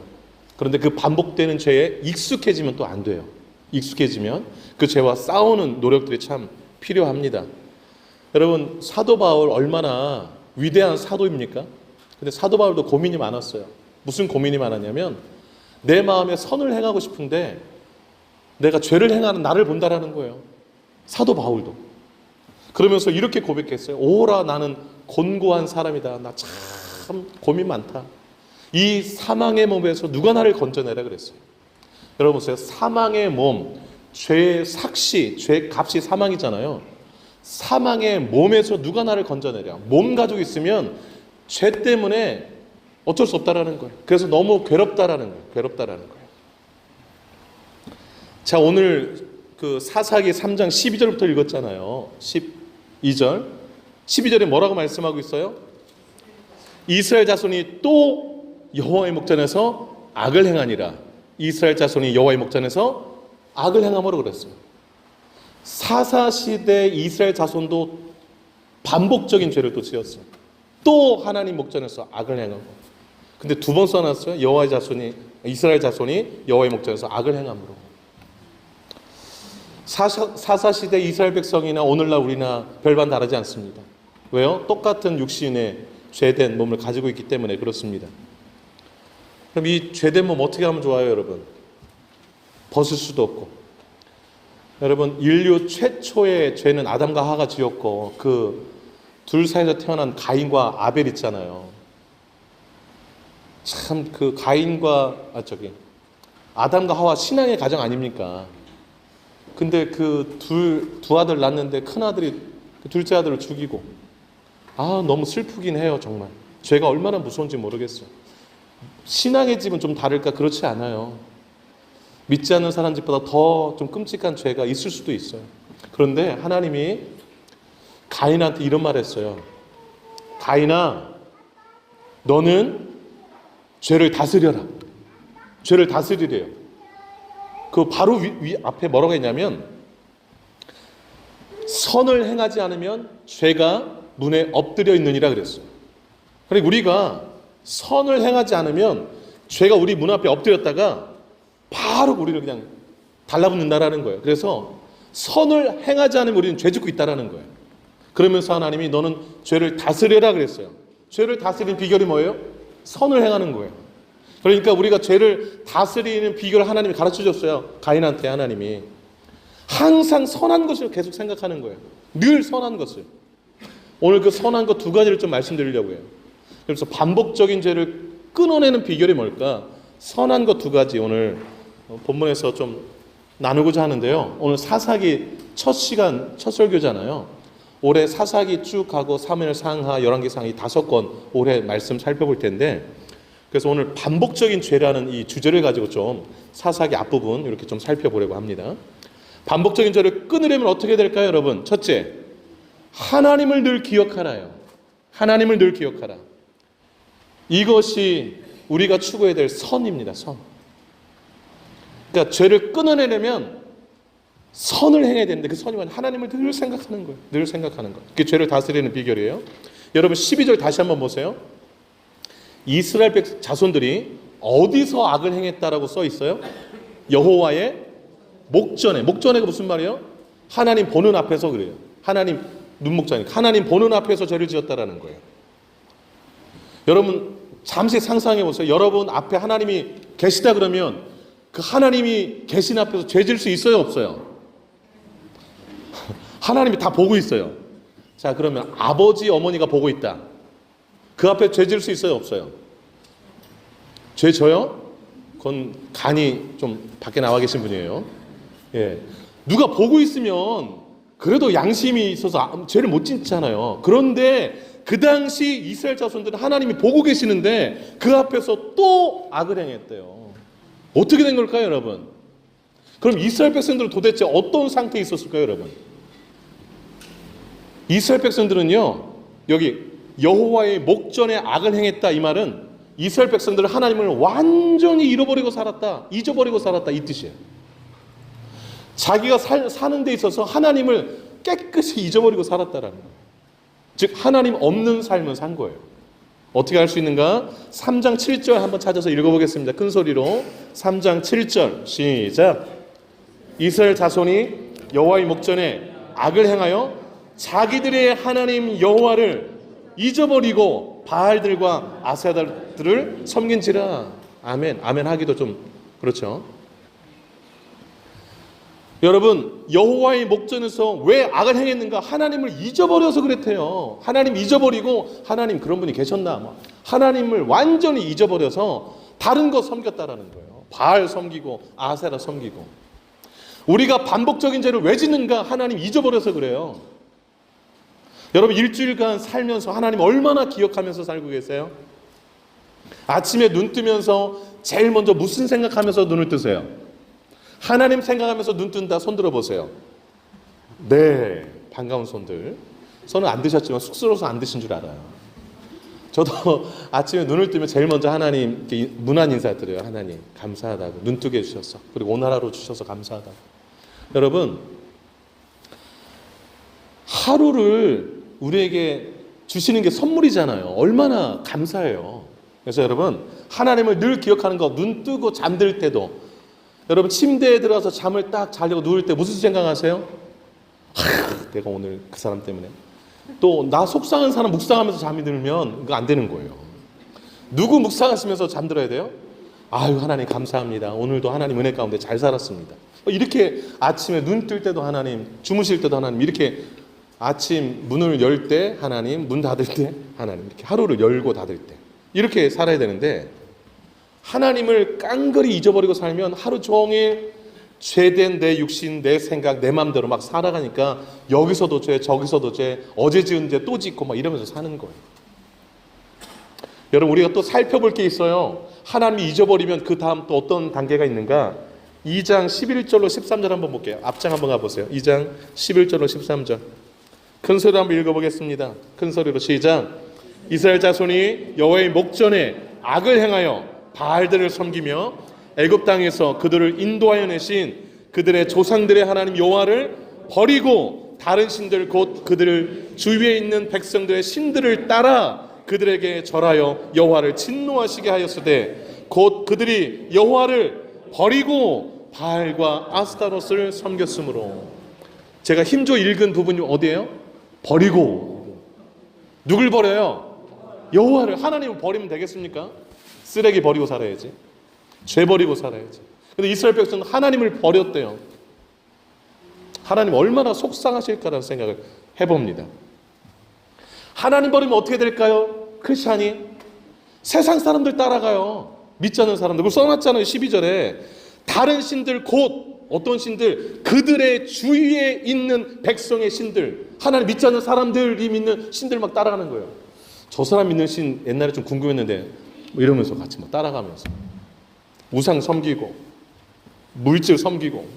그런데 그 반복되는 죄에 익숙해지면 또 안 돼요. 익숙해지면 그 죄와 싸우는 노력들이 참 필요합니다. 여러분 사도 바울 얼마나 위대한 사도입니까? 근데 사도 바울도 고민이 많았어요. 무슨 고민이 많았냐면 내 마음에 선을 행하고 싶은데 내가 죄를 행하는 나를 본다라는 거예요. 사도 바울도. 그러면서 이렇게 고백했어요. 오라 나는 곤고한 사람이다. 나 참 고민 많다. 이 사망의 몸에서 누가 나를 건져내라 그랬어요. 여러분 보세요. 사망의 몸, 죄의 삭시, 죄의 값이 사망이잖아요. 사망의 몸에서 누가 나를 건져내랴. 몸 가지고 있으면 죄 때문에 어쩔 수 없다라는 거예요. 그래서 너무 괴롭다라는 거예요. 괴롭다라는 거예요. 자, 오늘 그 사사기 3장 12절부터 읽었잖아요. 12절. 12절에 뭐라고 말씀하고 있어요? 이스라엘 자손이 또 여호와의 목전에서 악을 행하니라. 이스라엘 자손이 여호와의 목전에서 악을 행함으로 그랬어요. 사사시대 이스라엘 자손도 반복적인 죄를 또 지었어요. 또 하나님 목전에서 악을 행하고. 근데 두 번 써놨어요. 이스라엘 자손이 여호와의 목전에서 악을 행함으로. 사사시대 이스라엘 백성이나 오늘날 우리나 별반 다르지 않습니다. 왜요? 똑같은 육신의 죄된 몸을 가지고 있기 때문에 그렇습니다. 그럼 이 죄된 몸 어떻게 하면 좋아요, 여러분? 벗을 수도 없고. 여러분, 인류 최초의 죄는 아담과 하와가 지었고 그 둘 사이에서 태어난 가인과 아벨 있잖아요. 참 그 가인과 아담과 하와 신앙의 가정 아닙니까? 근데 그 두 아들 낳는데 큰 아들이 그 둘째 아들을 죽이고, 너무 슬프긴 해요. 정말 죄가 얼마나 무서운지 모르겠어요. 신앙의 집은 좀 다를까? 그렇지 않아요. 믿지 않는 사람 집보다 더 좀 끔찍한 죄가 있을 수도 있어요. 그런데 하나님이 가인한테 이런 말 했어요. 가인아, 너는 죄를 다스려라. 죄를 다스리래요. 그 바로 앞에 뭐라고 했냐면, 선을 행하지 않으면 죄가 문에 엎드려 있느니라 그랬어요. 그러니까 우리가 선을 행하지 않으면 죄가 우리 문 앞에 엎드렸다가 바로 우리를 그냥 달라붙는다라는 거예요. 그래서 선을 행하지 않으면 우리는 죄 짓고 있다라는 거예요. 그러면서 하나님이 너는 죄를 다스려라 그랬어요. 죄를 다스리는 비결이 뭐예요? 선을 행하는 거예요. 그러니까 우리가 죄를 다스리는 비결을 하나님이 가르쳐 줬어요. 가인한테 하나님이. 항상 선한 것을 계속 생각하는 거예요. 늘 선한 것을. 오늘 그 선한 것 두 가지를 좀 말씀드리려고 해요. 그래서 반복적인 죄를 끊어내는 비결이 뭘까? 선한 것 두 가지 오늘 본문에서 좀 나누고자 하는데요. 오늘 사사기 첫 시간, 첫 설교잖아요. 올해 사사기 쭉 가고 사무엘 상하, 열왕기 상하 5권 올해 말씀 살펴볼 텐데, 그래서 오늘 반복적인 죄라는 이 주제를 가지고 좀 사사기 앞부분 이렇게 좀 살펴보려고 합니다. 반복적인 죄를 끊으려면 어떻게 될까요, 여러분? 첫째, 하나님을 늘 기억하라요. 하나님을 늘 기억하라. 이것이 우리가 추구해야 될 선입니다. 선. 그러니까 죄를 끊어내려면 선을 행해야 되는데 그 선이 뭐냐? 하나님을 늘 생각하는 거예요. 늘 생각하는 거. 그게 죄를 다스리는 비결이에요. 여러분 12절 다시 한번 보세요. 이스라엘 자손들이 어디서 악을 행했다라고 써 있어요? 여호와의 목전에. 목전에가 무슨 말이에요? 하나님 보는 앞에서 그래요. 하나님 눈목전이니까 하나님 보는 앞에서 죄를 지었다라는 거예요. 여러분 잠시 상상해 보세요. 여러분 앞에 하나님이 계시다 그러면 그 하나님이 계신 앞에서 죄 지을 수 있어요, 없어요? 하나님이 다 보고 있어요. 자, 그러면 아버지, 어머니가 보고 있다. 그 앞에 죄 지을 수 있어요, 없어요? 죄 져요? 그건 간이 좀 밖에 나와 계신 분이에요. 예. 누가 보고 있으면 그래도 양심이 있어서 죄를 못 짓잖아요. 그런데 그 당시 이스라엘 자손들은 하나님이 보고 계시는데 그 앞에서 또 악을 행했대요. 어떻게 된 걸까요, 여러분? 그럼 이스라엘 백성들은 도대체 어떤 상태에 있었을까요, 여러분? 이스라엘 백성들은요, 여기 여호와의 목전에 악을 행했다 이 말은 이스라엘 백성들은 하나님을 완전히 잃어버리고 살았다, 잊어버리고 살았다 이 뜻이에요. 자기가 사는 데 있어서 하나님을 깨끗이 잊어버리고 살았다라는 거예요. 즉 하나님 없는 삶을 산 거예요. 어떻게 할 수 있는가? 3장 7절 한번 찾아서 읽어보겠습니다. 큰 소리로 3장 7절 시작. 이스라엘 자손이 여호와의 목전에 악을 행하여 자기들의 하나님 여호와를 잊어버리고 바알들과 아세라들을 섬긴지라. 아멘. 아멘 하기도 좀 그렇죠. 여러분 여호와의 목전에서 왜 악을 행했는가? 하나님을 잊어버려서 그랬대요. 하나님 잊어버리고 하나님 그런 분이 계셨나? 하나님을 완전히 잊어버려서 다른 거 섬겼다라는 거예요. 바알 섬기고 아세라 섬기고. 우리가 반복적인 죄를 왜 짓는가? 하나님 잊어버려서 그래요. 여러분 일주일간 살면서 하나님 얼마나 기억하면서 살고 계세요? 아침에 눈 뜨면서 제일 먼저 무슨 생각하면서 눈을 뜨세요? 하나님 생각하면서 눈 뜬다. 손 들어보세요. 네, 반가운 손들. 손은 안 드셨지만 쑥스러워서 안 드신 줄 알아요. 저도 아침에 눈을 뜨면 제일 먼저 하나님 문안 인사드려요. 하나님 감사하다고, 눈 뜨게 해주셔서, 그리고 오늘 하루 주셔서 감사하다고. 여러분 하루를 우리에게 주시는 게 선물이잖아요. 얼마나 감사해요. 그래서 여러분 하나님을 늘 기억하는 거, 눈 뜨고 잠들 때도 여러분 침대에 들어가서 잠을 딱 자려고 누울 때 무슨 생각하세요? 내가 오늘 그 사람 때문에 또 나 속상한 사람 묵상하면서 잠이 들면 그거 안 되는 거예요. 누구 묵상하시면서 잠들어야 돼요? 아유 하나님 감사합니다. 오늘도 하나님 은혜 가운데 잘 살았습니다. 이렇게 아침에 눈 뜰 때도 하나님, 주무실 때도 하나님, 이렇게 아침 문을 열 때 하나님, 문 닫을 때 하나님, 이렇게 하루를 열고 닫을 때 이렇게 살아야 되는데 하나님을 깡그리 잊어버리고 살면 하루 종일 죄된 내 육신, 내 생각, 내 맘대로 막 살아가니까 여기서도 죄, 저기서도 죄, 어제 지은 죄 또 짓고 막 이러면서 사는 거예요. 여러분 우리가 또 살펴볼 게 있어요. 하나님이 잊어버리면 그 다음 또 어떤 단계가 있는가? 2장 11절로 13절 한번 볼게요. 앞장 한번 가보세요. 2장 11절로 13절 큰 소리로 한번 읽어보겠습니다. 큰 소리로 시작. 이스라엘 자손이 여호와의 목전에 악을 행하여 바알들을 섬기며 애굽 땅에서 그들을 인도하여 내신 그들의 조상들의 하나님 여호와를 버리고 다른 신들 곧 그들 주위에 있는 백성들의 신들을 따라 그들에게 절하여 여호와를 진노하시게 하였으되 곧 그들이 여호와를 버리고 바알과 아스타롯을 섬겼으므로. 제가 힘줘 읽은 부분이 어디예요? 버리고. 누굴 버려요? 여호와를. 하나님을 버리면 되겠습니까? 쓰레기 버리고 살아야지. 죄 버리고 살아야지. 근데 이스라엘 백성은 하나님을 버렸대요. 하나님 얼마나 속상하실까라는 생각을 해봅니다. 하나님 버리면 어떻게 될까요? 크리스찬이 세상 사람들 따라가요. 믿지 않는 사람들. 그걸 써놨잖아요. 12절에 다른 신들 곧 어떤 신들? 그들의 주위에 있는 백성의 신들. 하나님 믿지 않는 사람들이 믿는 신들 막 따라가는 거예요. 저 사람 믿는 신 옛날에 좀 궁금했는데 뭐 이러면서 같이 막 따라가면서 우상 섬기고 물질 섬기고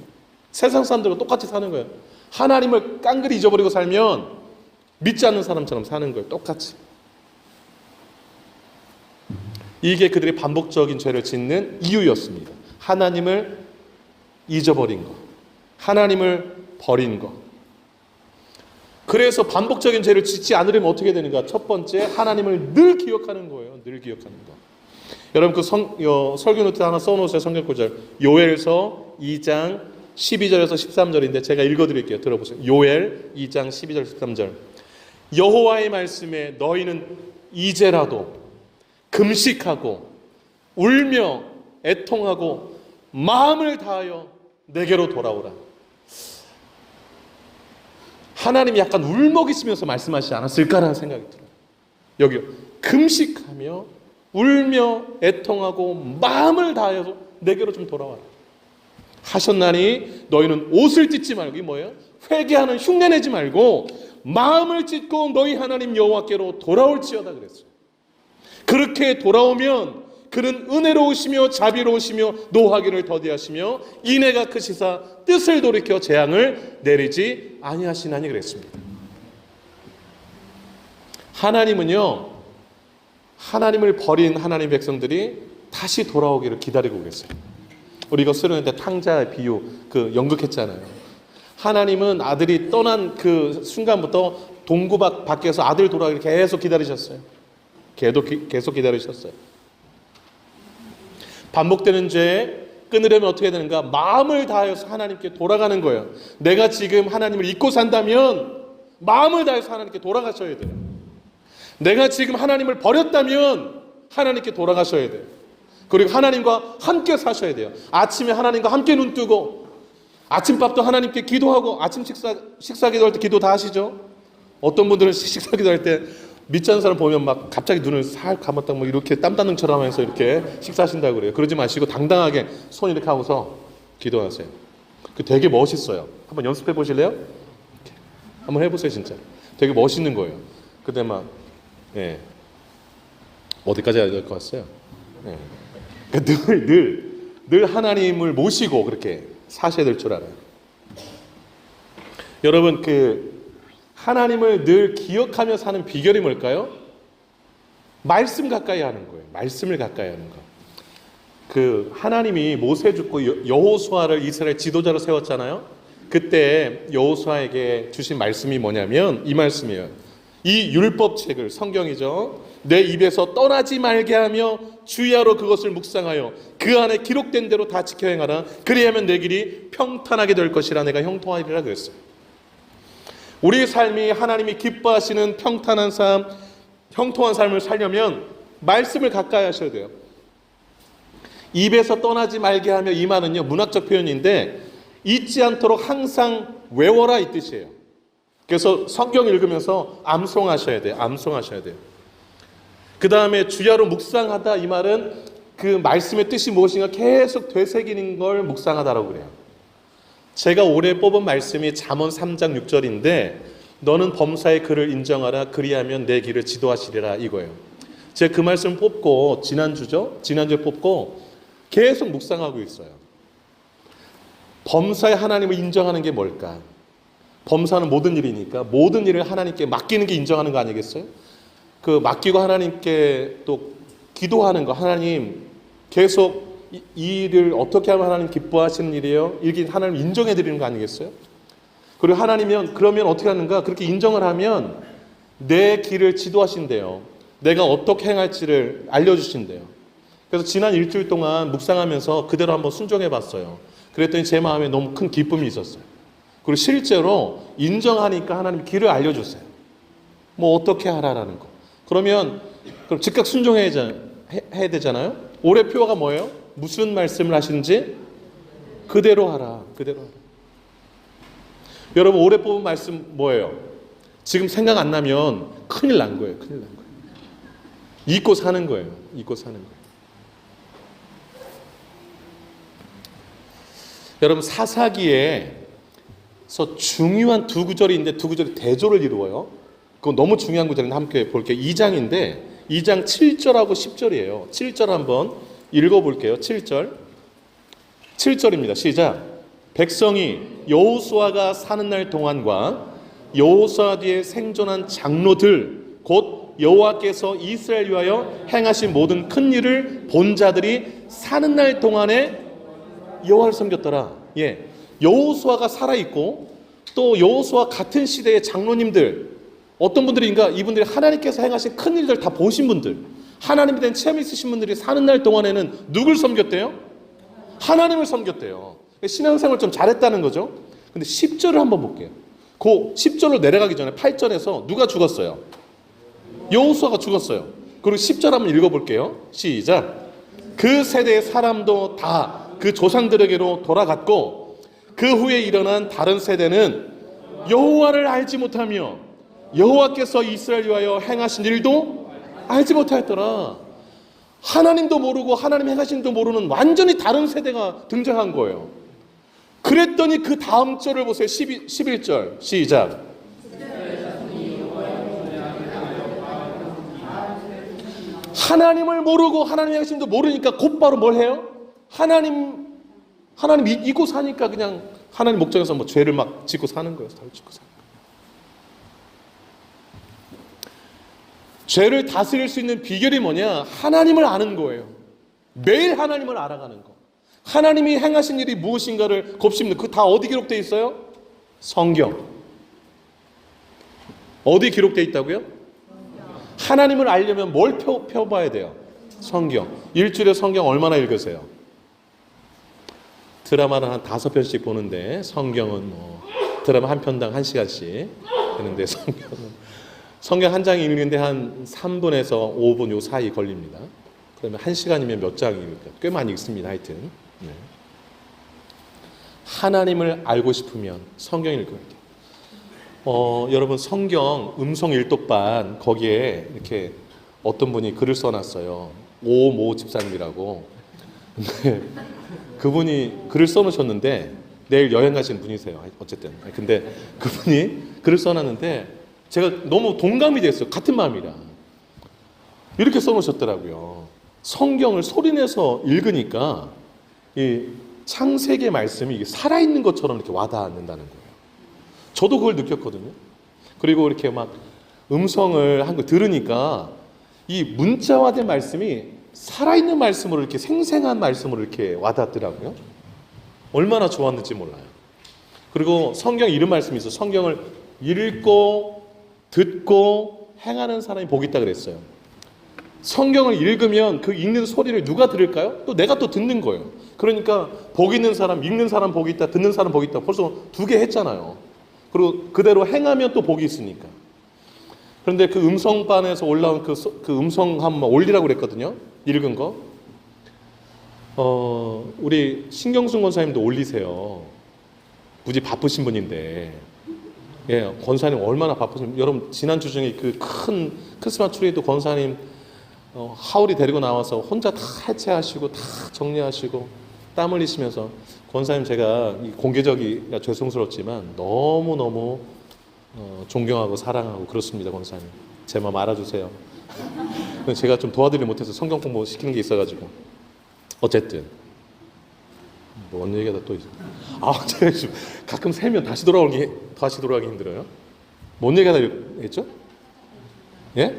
세상 사람들과 똑같이 사는 거예요. 하나님을 깡그리 잊어버리고 살면 믿지 않는 사람처럼 사는 거예요. 똑같이. 이게 그들이 반복적인 죄를 짓는 이유였습니다. 하나님을 잊어버린 것, 하나님을 버린 것. 그래서 반복적인 죄를 짓지 않으려면 어떻게 되는가? 첫 번째, 하나님을 늘 기억하는 거예요. 늘 기억하는 거. 여러분 그 설교 노트 하나 써놓으세요. 성경 구절 요엘서 2장 12절에서 13절인데 제가 읽어드릴게요. 들어보세요. 요엘 2장 12절 13절 여호와의 말씀에 너희는 이제라도 금식하고 울며 애통하고 마음을 다하여 내게로 돌아오라. 하나님이 약간 울먹이시면서 말씀하시지 않았을까라는 생각이 들어요. 여기 금식하며 울며 애통하고 마음을 다하여서 내게로 좀 돌아와라 하셨나니 너희는 옷을 찢지 말고, 이게 뭐예요? 회개하는 흉내내지 말고 마음을 찢고 너희 하나님 여호와께로 돌아올지어다 그랬어요. 그렇게 돌아오면 그는 은혜로우시며 자비로우시며 노하기를 더디하시며 인애가 크시사 뜻을 돌이켜 재앙을 내리지 아니하시나니 그랬습니다. 하나님은요, 하나님을 버린 하나님 백성들이 다시 돌아오기를 기다리고 계세요. 우리가 수련회 때 탕자 비유 그 연극했잖아요. 하나님은 아들이 떠난 그 순간부터 동구 밖에서 아들 돌아오기를 계속 기다리셨어요. 계속 기다리셨어요. 반복되는 죄 끊으려면 어떻게 되는가? 마음을 다해서 하나님께 돌아가는 거예요. 내가 지금 하나님을 잊고 산다면 마음을 다해서 하나님께 돌아가셔야 돼요. 내가 지금 하나님을 버렸다면 하나님께 돌아가셔야 돼요. 그리고 하나님과 함께 사셔야 돼요. 아침에 하나님과 함께 눈 뜨고 아침밥도 하나님께 기도하고 아침 식사 기도할 때 기도 다 하시죠? 어떤 분들은 식사 기도할 때 믿지 않는 사람 보면 막 갑자기 눈을 살 감았다가 뭐 이렇게 땀따능처럼 하면서 이렇게 식사하신다고 그래요. 그러지 마시고 당당하게 손 이렇게 하고서 기도하세요. 그 되게 멋있어요. 한번 연습해 보실래요? 한번 해보세요. 진짜 되게 멋있는 거예요. 근데 막 어디까지 해야 될 것 같아요? 늘 하나님을 모시고 그렇게 사셔야 될 줄 알아요. 여러분 하나님을 늘 기억하며 사는 비결이 뭘까요? 말씀 가까이 하는 거예요. 말씀을 가까이 하는 거. 하나님이 모세 죽고 여호수아를 이스라엘 지도자로 세웠잖아요. 그때 여호수아에게 주신 말씀이 뭐냐면 이 말씀이에요. 이 율법책을, 성경이죠, 내 입에서 떠나지 말게 하며 주야로 그것을 묵상하여 그 안에 기록된 대로 다 지켜 행하라. 그리하면 내 길이 평탄하게 될 것이라. 내가 형통하리라 그랬어요. 우리의 삶이 하나님이 기뻐하시는 평탄한 삶, 형통한 삶을 살려면 말씀을 가까이 하셔야 돼요. 입에서 떠나지 말게 하며, 이 말은요 문학적 표현인데 잊지 않도록 항상 외워라 이 뜻이에요. 그래서 성경 읽으면서 암송하셔야 돼요. 암송하셔야 돼요. 그 다음에 주야로 묵상하다, 이 말은 그 말씀의 뜻이 무엇인가 계속 되새기는 걸 묵상하다라고 그래요. 제가 올해 뽑은 말씀이 잠언 3장 6절인데 너는 범사의 그를 인정하라. 그리하면 내 길을 지도하시리라, 이거예요. 제가 그 말씀 뽑고 지난주에 뽑고 계속 묵상하고 있어요. 범사의 하나님을 인정하는 게 뭘까? 범사는 모든 일이니까 모든 일을 하나님께 맡기는 게 인정하는 거 아니겠어요? 그 맡기고 하나님께 또 기도하는 거, 하나님 계속 이 일을 어떻게 하면 하나님 기뻐하시는 일이에요? 이게 하나님 인정해 드리는 거 아니겠어요? 그리고 하나님은 그러면 어떻게 하는가? 그렇게 인정을 하면 내 길을 지도하신대요. 내가 어떻게 행할지를 알려주신대요. 그래서 지난 일주일 동안 묵상하면서 그대로 한번 순종해 봤어요. 그랬더니 제 마음에 너무 큰 기쁨이 있었어요. 그리고 실제로 인정하니까 하나님 길을 알려주세요. 뭐 어떻게 하라라는 거. 그러면 그럼 즉각 순종해야 되잖아요. 올해 표어가 뭐예요? 무슨 말씀을 하시는지 그대로 하라. 그대로 하라. 여러분 올해 뽑은 말씀 뭐예요? 지금 생각 안 나면 큰일 난 거예요. 큰일 난 거예요. 잊고 사는 거예요. 잊고 사는 거예요. 여러분 사사기에서 중요한 두 구절이 있는데 두 구절이 대조를 이루어요. 그건 너무 중요한 구절인데 함께 볼게요. 2장인데 2장 7절하고 10절이에요. 7절 한번 읽어볼게요. 7절입니다. 시작. 백성이 여호수아가 사는 날 동안과 여호수아 뒤에 생존한 장로들 곧 여호와께서 이스라엘 위하여 행하신 모든 큰 일을 본 자들이 사는 날 동안에 여호와를 섬겼더라. 예, 여호수아가 살아있고 또 여호수아 같은 시대의 장로님들 어떤 분들인가? 이분들이 하나님께서 행하신 큰 일들 다 보신 분들, 하나님에 대한 체험이 있으신 분들이 사는 날 동안에는 누굴 섬겼대요? 하나님을 섬겼대요. 신앙생활 좀 잘했다는 거죠. 근데 10절을 한번 볼게요. 그 10절로 내려가기 전에 8절에서 누가 죽었어요? 여호수아가 죽었어요. 그리고 10절 한번 읽어볼게요. 시작. 그 세대의 사람도 다 그 조상들에게로 돌아갔고 그 후에 일어난 다른 세대는 여호와를 알지 못하며 여호와께서 이스라엘 위하여 행하신 일도 알지 못하였더라. 하나님도 모르고 하나님 행하신 일도 모르는 완전히 다른 세대가 등장한 거예요. 그랬더니 그 다음 절을 보세요. 11절 시작. 하나님을 모르고 하나님 행하신 일도 모르니까 곧바로 뭘 해요? 하나님 잊고 사니까 그냥 하나님 목적에서 뭐 죄를 막 짓고 사는 거예요. 짓고 사는 거예요. 죄를 다스릴 수 있는 비결이 뭐냐? 하나님을 아는 거예요. 매일 하나님을 알아가는 거. 하나님이 행하신 일이 무엇인가를 곱씹는 그 다 어디 기록되어 있어요? 성경. 어디 기록되어 있다고요? 하나님을 알려면 뭘 펴봐야 돼요? 성경. 일주일에 성경 얼마나 읽으세요? 드라마는 한 5편씩 보는데 성경은 뭐 드라마 한 편당 1시간씩 되는데 성경 한 장 읽는데 한 3분에서 5분 요 사이 걸립니다. 그러면 1시간이면 몇 장입니까? 꽤 많이 읽습니다. 하여튼 네. 하나님을 알고 싶으면 성경 읽어야 돼요. 여러분 성경 음성 일독반 거기에 이렇게 어떤 분이 글을 써놨어요. 오모 집사님이라고. 근데 그분이 글을 써놓으셨는데 내일 여행 가신 분이세요. 어쨌든 근데 그분이 글을 써놨는데 제가 너무 동감이 됐어요. 같은 마음이라. 이렇게 써놓으셨더라고요. 성경을 소리내서 읽으니까 이 창세기의 말씀이 이게 살아있는 것처럼 이렇게 와닿는다는 거예요. 저도 그걸 느꼈거든요. 그리고 이렇게 막 음성을 한 거 들으니까 이 문자화된 말씀이 살아있는 말씀으로 이렇게 생생한 말씀으로 이렇게 와닿더라고요. 얼마나 좋았는지 몰라요. 그리고 성경 이런 말씀이 있어요. 성경을 읽고 듣고 행하는 사람이 복이 있다 그랬어요. 성경을 읽으면 그 읽는 소리를 누가 들을까요? 또 내가 또 듣는 거예요. 그러니까 복 있는 사람, 읽는 사람 복이 있다, 듣는 사람 복이 있다. 벌써 2개 했잖아요. 그리고 그대로 행하면 또 복이 있으니까. 그런데 그 음성반에서 올라온 그 음성 한번 올리라고 그랬거든요. 읽은 거. 우리 신경순 권사님도 올리세요. 무지 바쁘신 분인데. 예, 권사님 얼마나 바쁘신, 여러분 지난주 중에 그 큰 크리스마스 트리도 권사님 하울이 데리고 나와서 혼자 다 해체하시고 다 정리하시고 땀 흘리시면서, 권사님 제가 공개적이라 죄송스럽지만 너무너무 존경하고 사랑하고 그렇습니다. 권사님 제 마음 알아주세요. 제가 좀 도와드리지 못해서 성경 공부 시키는 게 있어가지고. 어쨌든 뭔 얘기가 또 있어. 제가 지금 가끔 세면 다시 돌아가기 힘들어요. 뭔 얘기가 했죠? 예?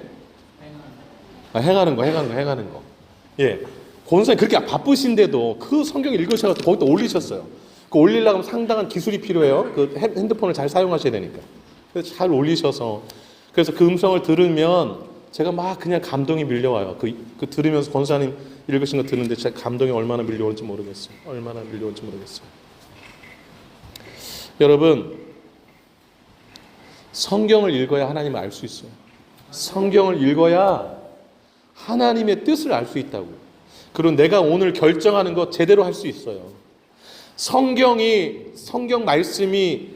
행하는 거. 예. 권사님 그렇게 바쁘신데도 그 성경 읽으셔서 거기다 올리셨어요. 그 올리려고 하면 상당한 기술이 필요해요. 그 핸드폰을 잘 사용하셔야 되니까. 그래서 잘 올리셔서, 그래서 그 음성을 들으면 제가 막 그냥 감동이 밀려와요. 그 들으면서 권사님 읽으신 거 듣는데 제가 감동이 얼마나 밀려오는지 모르겠어요. 여러분, 성경을 읽어야 하나님을 알 수 있어요. 성경을 읽어야 하나님의 뜻을 알 수 있다고. 그리고 내가 오늘 결정하는 거 제대로 할 수 있어요. 성경 말씀이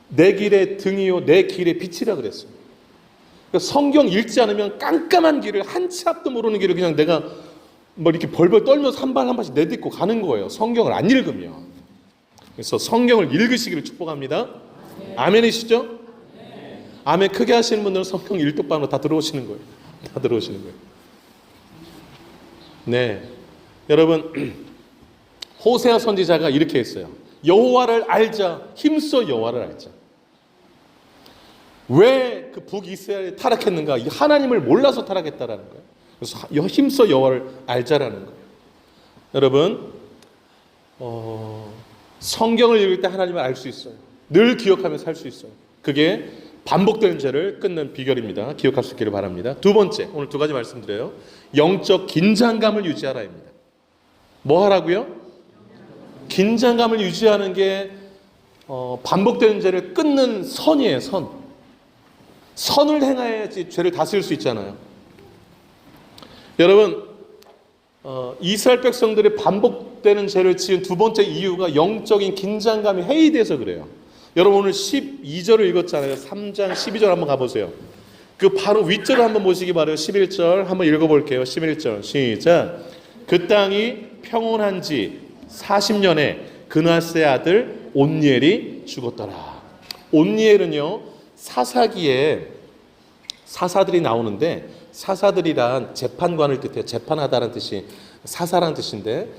내 길의 등이요 내 길의 빛이라 그랬어요. 그러니까 성경 읽지 않으면 깜깜한 길을, 한 치 앞도 모르는 길을 그냥 내가 뭐 이렇게 벌벌 떨면서 한 발 한 발씩 내딛고 가는 거예요. 성경을 안 읽으면. 그래서 성경을 읽으시기를 축복합니다. 아멘이시죠? 아멘 크게 하시는 분들은 성경 일독반으로 다 들어오시는 거예요. 네, 여러분, 호세아 선지자가 이렇게 했어요. 여호와를 알자, 힘써 여호와를 알자. 왜 그 북이스라엘이 타락했는가? 하나님을 몰라서 타락했다라는 거예요. 그래서 힘써 여호와를 알자라는 거예요. 여러분, 성경을 읽을 때 하나님을 알 수 있어요. 늘 기억하며 살 수 있어요. 그게 반복되는 죄를 끊는 비결입니다. 기억할 수 있기를 바랍니다. 두 번째, 오늘 2가지 말씀드려요. 영적 긴장감을 유지하라입니다. 뭐 하라고요? 긴장감을 유지하는 게 반복되는 죄를 끊는 선이에요. 선을 행해야지 죄를 다스릴 수 있잖아요. 여러분, 이스라엘 백성들이 반복되는 죄를 지은 2번째 이유가 영적인 긴장감이 해이돼서 그래요. 여러분, 오늘 12절을 읽었잖아요. 3장 12절 한번 가보세요. 그 바로 윗절을 한번 보시기 바라요. 11절 한번 읽어볼게요. 11절 시작. 그 땅이 평온한 지 40년에 그나스의 아들 온니엘이 죽었더라. 온니엘은요, 사사기에 사사들이 나오는데, 사사들이란 재판관을 뜻해요. 재판하다라는 뜻이 사사라는 뜻인데,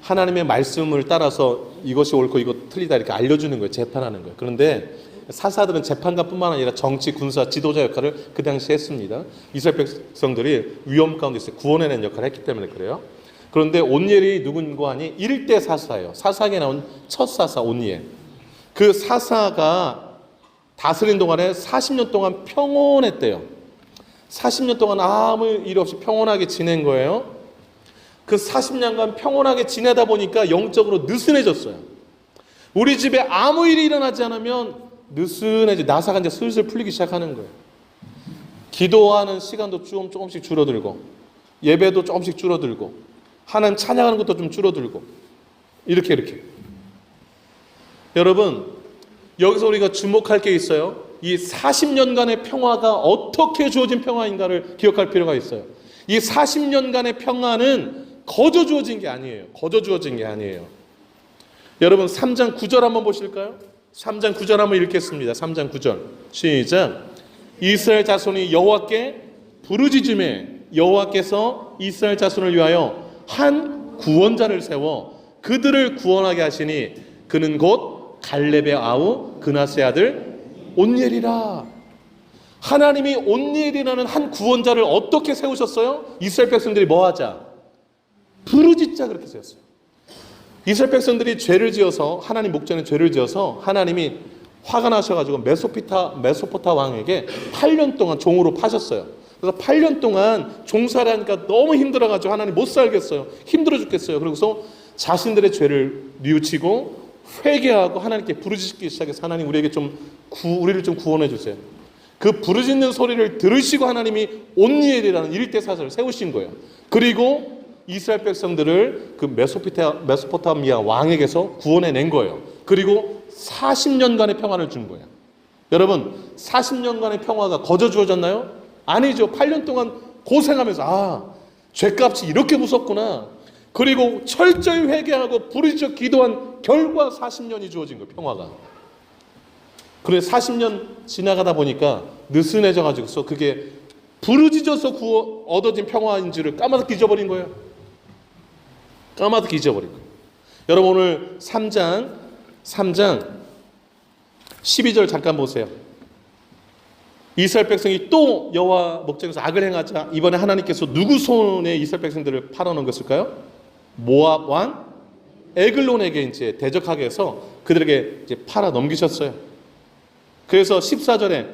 하나님의 말씀을 따라서 이것이 옳고 이것 틀리다 이렇게 알려주는 거예요. 재판하는 거예요. 그런데 사사들은 재판관뿐만 아니라 정치, 군사, 지도자 역할을 그 당시에 했습니다. 이스라엘 백성들이 위험 가운데 있어요. 구원해낸 역할을 했기 때문에 그래요. 그런데 온니엘이 누군고 하니 1대 사사예요. 사사기에 나온 첫 사사 온니엘. 그 사사가 다스린 동안에 40년 동안 평온했대요. 40년 동안 아무 일 없이 평온하게 지낸 거예요. 그 40년간 평온하게 지내다 보니까 영적으로 느슨해졌어요. 우리 집에 아무 일이 일어나지 않으면 나사가 이제 슬슬 풀리기 시작하는 거예요. 기도하는 시간도 조금씩 줄어들고, 예배도 조금씩 줄어들고, 하나님 찬양하는 것도 좀 줄어들고, 이렇게. 여러분, 여기서 우리가 주목할 게 있어요. 이 40년간의 평화가 어떻게 주어진 평화인가를 기억할 필요가 있어요. 이 40년간의 평화는 거저 주어진 게 아니에요. 여러분, 3장 9절 한번 보실까요? 3장 9절 한번 읽겠습니다. 3장 9절 시작. 이스라엘 자손이 여호와께 부르짖음에 여호와께서 이스라엘 자손을 위하여 한 구원자를 세워 그들을 구원하게 하시니 그는 곧 갈렙의 아우 그나스의 아들 온니엘이라. 하나님이 온니엘이라는 한 구원자를 어떻게 세우셨어요? 이스라엘 백성들이 뭐 하자? 부르짖자, 그렇게 세웠어요. 이스라엘 백성들이 죄를 지어서, 하나님 목전에 죄를 지어서 하나님이 화가 나셔가지고 메소포타 왕에게 8년 동안 종으로 파셨어요. 그래서 8년 동안 종살이 하니까 너무 힘들어가지고 하나님 못 살겠어요. 힘들어 죽겠어요. 그러고서 자신들의 죄를 뉘우치고 회개하고 하나님께 부르짖기 시작해서 하나님 우리에게 우리를 좀 구원해 주세요. 그 부르짖는 소리를 들으시고 하나님이 온니엘이라는 일대사자를 세우신 거예요. 그리고 이스라엘 백성들을 그 메소포타미아 왕에게서 구원해낸 거예요. 그리고 40년간의 평화를 준 거예요. 여러분 40년간의 평화가 거저 주어졌나요? 아니죠. 8년 동안 고생하면서 죄값이 이렇게 무섭구나. 그리고 철저히 회개하고 부르짖어 기도한 결과 40년이 주어진 거예요. 평화가. 그래 40년 지나가다 보니까 느슨해져가지고 그게 부르짖어서 얻어진 평화인지를 까마득히 잊어버린 거예요. 까마득히 잊어버린 거예요. 여러분 오늘 3장 12절 잠깐 보세요. 이스라엘 백성이 또 여호와 목전에서 악을 행하자 이번에 하나님께서 누구 손에 이스라엘 백성들을 팔아넘겼을까요? 모압 왕 에글론에게 이제 대적하게 해서 그들에게 이제 팔아넘기셨어요. 그래서 14절에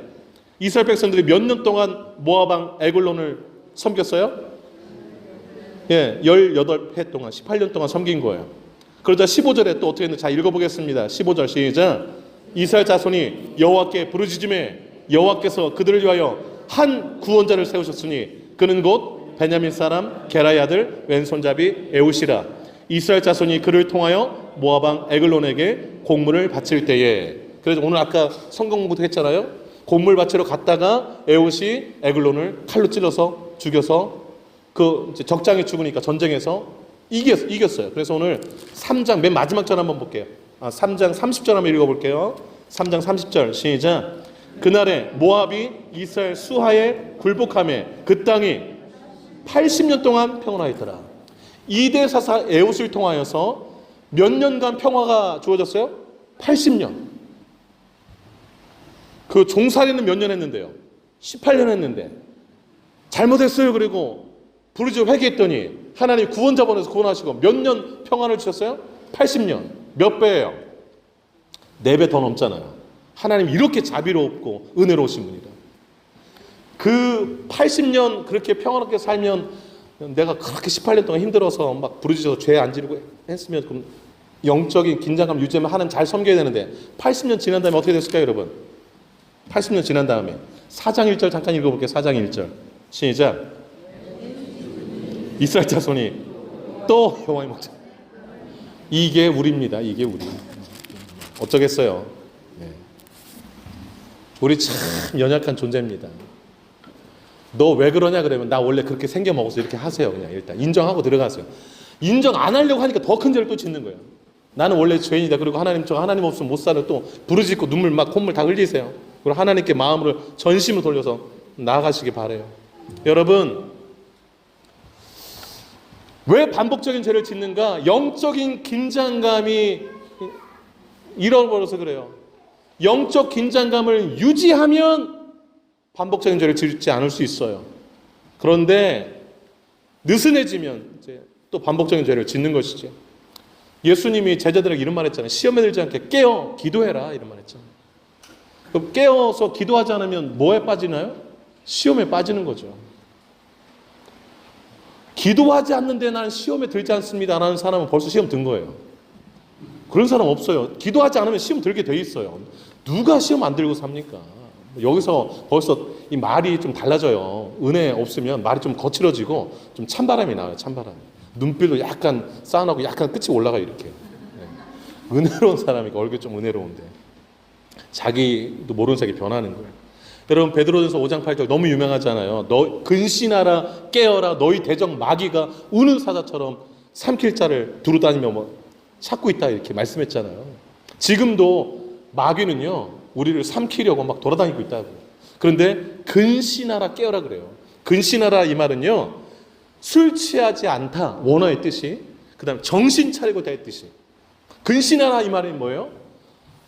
이스라엘 백성들이 몇 년 동안 모압 왕 에글론을 섬겼어요? 18해 동안 18년 동안 섬긴 거예요. 그러자 15절에 또 어떻게 했는지 자 읽어보겠습니다. 15절 시작. 이스라엘 자손이 여호와께 부르짖음에 여호와께서 그들을 위하여 한 구원자를 세우셨으니 그는 곧 베냐민 사람 게라의 아들 왼손잡이 에웃이라. 이스라엘 자손이 그를 통하여 모압 왕 에글론에게 곡물을 바칠 때에. 그래서 오늘 아까 성경 공부도 했잖아요. 곡물 바치러 갔다가 에웃이 에글론을 칼로 찔러서 죽여서 그 이제 적장이 죽으니까 전쟁에서 이겼어요. 그래서 오늘 3장 맨 마지막 절 한번 볼게요. 3장 30절 한번 읽어볼게요. 3장 30절 시작. 그날에 모압이 이스라엘 수하에 굴복하며 그 땅이 80년 동안 평온하였더라. 이대사사 에웃을 통하여서 몇 년간 평화가 주어졌어요? 80년. 그 종살이는 몇 년 했는데요? 18년 했는데 잘못했어요. 그리고 부르짖어 회개했더니 하나님 구원자 보내서 구원하시고 몇 년 평안을 주셨어요? 80년. 몇 배예요? 4배 더 넘잖아요. 하나님 이렇게 자비롭고 은혜로우신 분이다. 그 80년 그렇게 평안하게 살면 내가 그렇게 18년 동안 힘들어서 막 부르짖어서 죄 안 지르고 했으면 그럼 영적인 긴장감 유지하면 하나님 잘 섬겨야 되는데 80년 지난 다음에 어떻게 됐을까요, 여러분? 80년 지난 다음에 4장 1절 잠깐 읽어볼게요. 4장 1절 시작. 이스라엘 자손이 또 여호와의 목전. 이게 우리입니다. 이게 우리. 어쩌겠어요. 네. 우리 참 연약한 존재입니다. 너 왜 그러냐 그러면 나 원래 그렇게 생겨 먹어서 이렇게 하세요. 그냥 일단 인정하고 들어가세요. 인정 안 하려고 하니까 더 큰 죄를 또 짓는 거예요. 나는 원래 죄인이다. 그리고 하나님 없으면 못 살아. 또 부르짖고 눈물 막 콧물 다 흘리세요. 그리고 하나님께 마음으로 전심을 돌려서 나아가시기 바래요. 여러분 왜 반복적인 죄를 짓는가? 영적인 긴장감이 잃어버려서 그래요. 영적 긴장감을 유지하면 반복적인 죄를 짓지 않을 수 있어요. 그런데 느슨해지면 이제 또 반복적인 죄를 짓는 것이죠. 예수님이 제자들에게 이런 말 했잖아요. 시험에 들지 않게 깨어 기도해라 이런 말 했잖아요. 그럼 깨어서 기도하지 않으면 뭐에 빠지나요? 시험에 빠지는 거죠. 기도하지 않는데 나는 시험에 들지 않습니다 라는 사람은 벌써 시험 든 거예요. 그런 사람 없어요. 기도하지 않으면 시험 들게 돼 있어요. 누가 시험 안 들고 삽니까? 여기서 벌써 이 말이 좀 달라져요. 은혜 없으면 말이 좀 거칠어지고 좀 찬바람이 나와요. 찬바람이. 눈빛도 약간 싸나고 약간 끝이 올라가요. 이렇게. 네. 은혜로운 사람이니까 얼굴이 좀 은혜로운데 자기도 모르는 사이에 변하는 거예요. 여러분 베드로전서 5장 8절 너무 유명하잖아요. 너 근신하라 깨어라 너희 대적 마귀가 우는 사자처럼 삼킬 자를 두루다니며 뭐 찾고 있다 이렇게 말씀했잖아요. 지금도 마귀는요 우리를 삼키려고 막 돌아다니고 있다고. 그런데 근신하라 깨어라 그래요. 근신하라 이 말은요 술 취하지 않다 원어의 뜻이, 그 다음에 정신 차리고 될 뜻이. 근신하라 이 말은 뭐예요?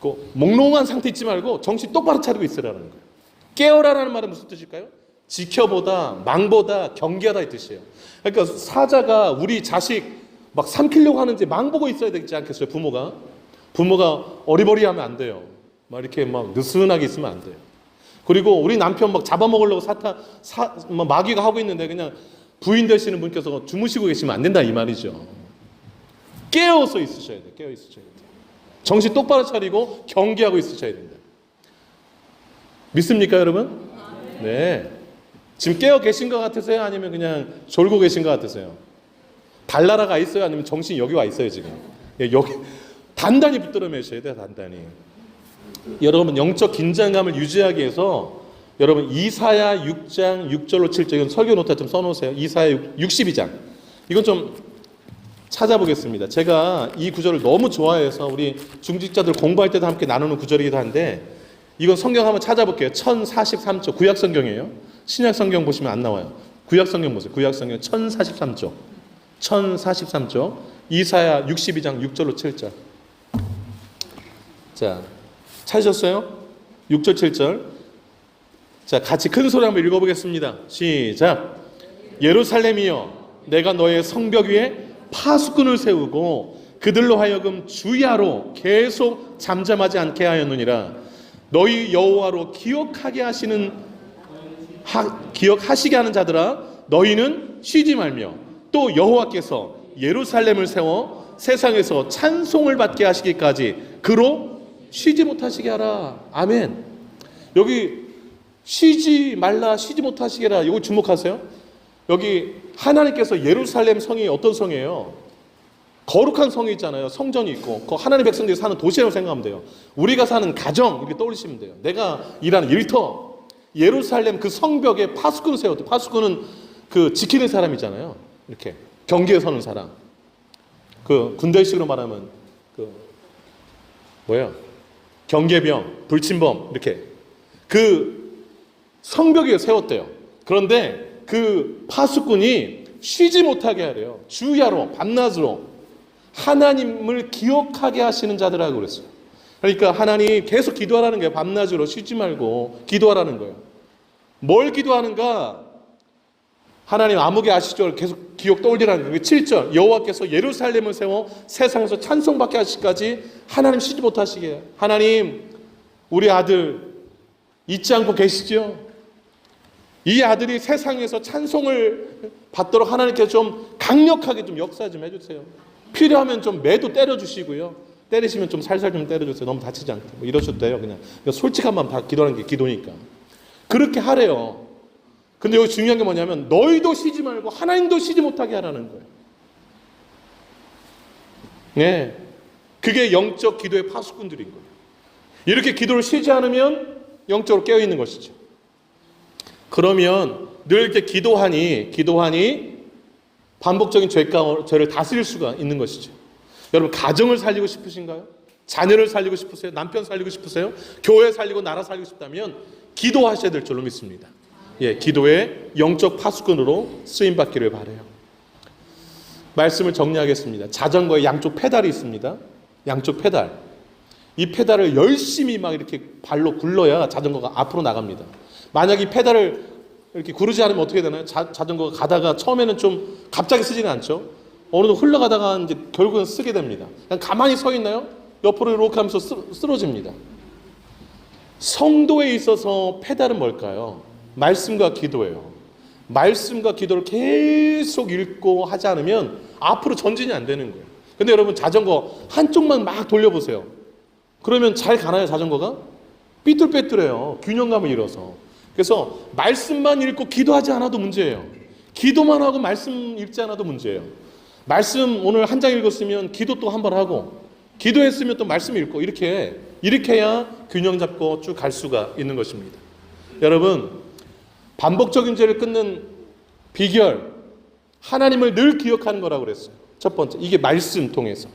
그 몽롱한 상태 있지 말고 정신 똑바로 차리고 있으라는 거예요. 깨어라라는 말은 무슨 뜻일까요? 지켜보다, 망보다, 경계하다 이 뜻이에요. 그러니까 사자가 우리 자식 막 삼키려고 하는지 망보고 있어야 되지 않겠어요? 부모가 어리버리하면 안 돼요. 막 이렇게 막 느슨하게 있으면 안 돼요. 그리고 우리 남편 막 잡아먹으려고 마귀가 하고 있는데 그냥 부인 되시는 분께서 주무시고 계시면 안 된다 이 말이죠. 깨어서 있으셔야 돼요. 깨어 있으셔야 돼요. 정신 똑바로 차리고 경계하고 있으셔야 된다. 믿습니까, 여러분? 네. 지금 깨어 계신 것 같으세요? 아니면 그냥 졸고 계신 것 같으세요? 달나라가 있어요? 아니면 정신이 여기 와 있어요, 지금? 예, 여기 단단히 붙들어 매셔야 돼요, 단단히. 여러분, 영적 긴장감을 유지하기 위해서 여러분 이사야 6장 6절로 7절 이건 설교 노트 좀 써놓으세요. 이사야 62장. 이건 좀 찾아보겠습니다. 제가 이 구절을 너무 좋아해서 우리 중직자들 공부할 때도 함께 나누는 구절이기도 한데 이건 성경 한번 찾아볼게요. 1043조 구약 성경이에요. 신약 성경 보시면 안 나와요. 구약 성경 보세요. 구약 성경 1043조. 1043조. 이사야 62장 6절로 7절. 자, 찾으셨어요? 6절 7절. 자, 같이 큰 소리 한번 읽어보겠습니다. 시작. 예루살렘이여, 내가 너의 성벽 위에 파수꾼을 세우고 그들로 하여금 주야로 계속 잠잠하지 않게 하였느니라. 너희 여호와로 기억하게 하시는 기억하시게 하는 자들아, 너희는 쉬지 말며 또 여호와께서 예루살렘을 세워 세상에서 찬송을 받게 하시기까지 그로 쉬지 못하시게 하라. 아멘. 여기 쉬지 말라, 쉬지 못하시게 하라. 이거 주목하세요. 여기 하나님께서 예루살렘 성이 어떤 성이에요? 거룩한 성이 있잖아요. 성전이 있고 그 하나님 백성들이 사는 도시라고 생각하면 돼요. 우리가 사는 가정 이렇게 떠올리시면 돼요. 내가 일하는 일터, 예루살렘 그 성벽에 파수꾼을 세웠대. 파수꾼은 그 지키는 사람이잖아요. 이렇게 경계에 서는 사람. 그 군대식으로 말하면 그 뭐예요? 경계병, 불침범 이렇게 그 성벽에 세웠대요. 그런데 그 파수꾼이 쉬지 못하게 하래요. 주야로 밤낮으로 하나님을 기억하게 하시는 자들하고 그랬어요. 그러니까 하나님 계속 기도하라는 거예요. 밤낮으로 쉬지 말고 기도하라는 거예요. 뭘 기도하는가? 하나님 아무개 아시죠? 계속 기억 떠올리라는 거예요. 7절 여호와께서 예루살렘을 세워 세상에서 찬송받게 하시기까지 하나님 쉬지 못하시게 해요. 하나님 우리 아들 잊지 않고 계시죠? 이 아들이 세상에서 찬송을 받도록 하나님께서 좀 강력하게 좀 역사 좀 해주세요. 필요하면 좀 매도 때려주시고요. 때리시면 좀 살살 좀 때려주세요. 너무 다치지 않게. 뭐 이러셔도 돼요. 그냥 솔직한 마음 다 기도하는 게 기도니까. 그렇게 하래요. 근데 여기 중요한 게 뭐냐면 너희도 쉬지 말고 하나님도 쉬지 못하게 하라는 거예요. 네, 그게 영적 기도의 파수꾼들인 거예요. 이렇게 기도를 쉬지 않으면 영적으로 깨어있는 것이죠. 그러면 늘 이렇게 기도하니 반복적인 죄를 다스릴 수가 있는 것이죠. 여러분 가정을 살리고 싶으신가요? 자녀를 살리고 싶으세요? 남편 살리고 싶으세요? 교회 살리고 나라 살리고 싶다면 기도하셔야 될 줄로 믿습니다. 예, 기도의 영적 파수꾼으로 쓰임받기를 바라요. 말씀을 정리하겠습니다. 자전거에 양쪽 페달이 있습니다. 양쪽 페달. 이 페달을 열심히 막 이렇게 발로 굴러야 자전거가 앞으로 나갑니다. 만약 이 페달을 이렇게 구르지 않으면 어떻게 되나요? 자전거가 가다가 처음에는 좀 갑자기 쓰지는 않죠. 어느 정도 흘러가다가 이제 결국은 쓰게 됩니다. 그냥 가만히 서 있나요? 옆으로 이렇게 하면서 쓰러집니다. 성도에 있어서 페달은 뭘까요? 말씀과 기도예요. 말씀과 기도를 계속 읽고 하지 않으면 앞으로 전진이 안 되는 거예요. 근데 여러분 자전거 한쪽만 막 돌려보세요. 그러면 잘 가나요, 자전거가? 삐뚤빼뚤해요. 균형감을 잃어서. 그래서 말씀만 읽고 기도하지 않아도 문제예요. 기도만 하고 말씀 읽지 않아도 문제예요. 말씀 오늘 한 장 읽었으면 기도 또 한 번 하고 기도했으면 또 말씀 읽고 이렇게 해야 균형 잡고 쭉 갈 수가 있는 것입니다. 여러분 반복적인 죄를 끊는 비결 하나님을 늘 기억하는 거라고 그랬어요. 첫 번째 이게 말씀 통해서.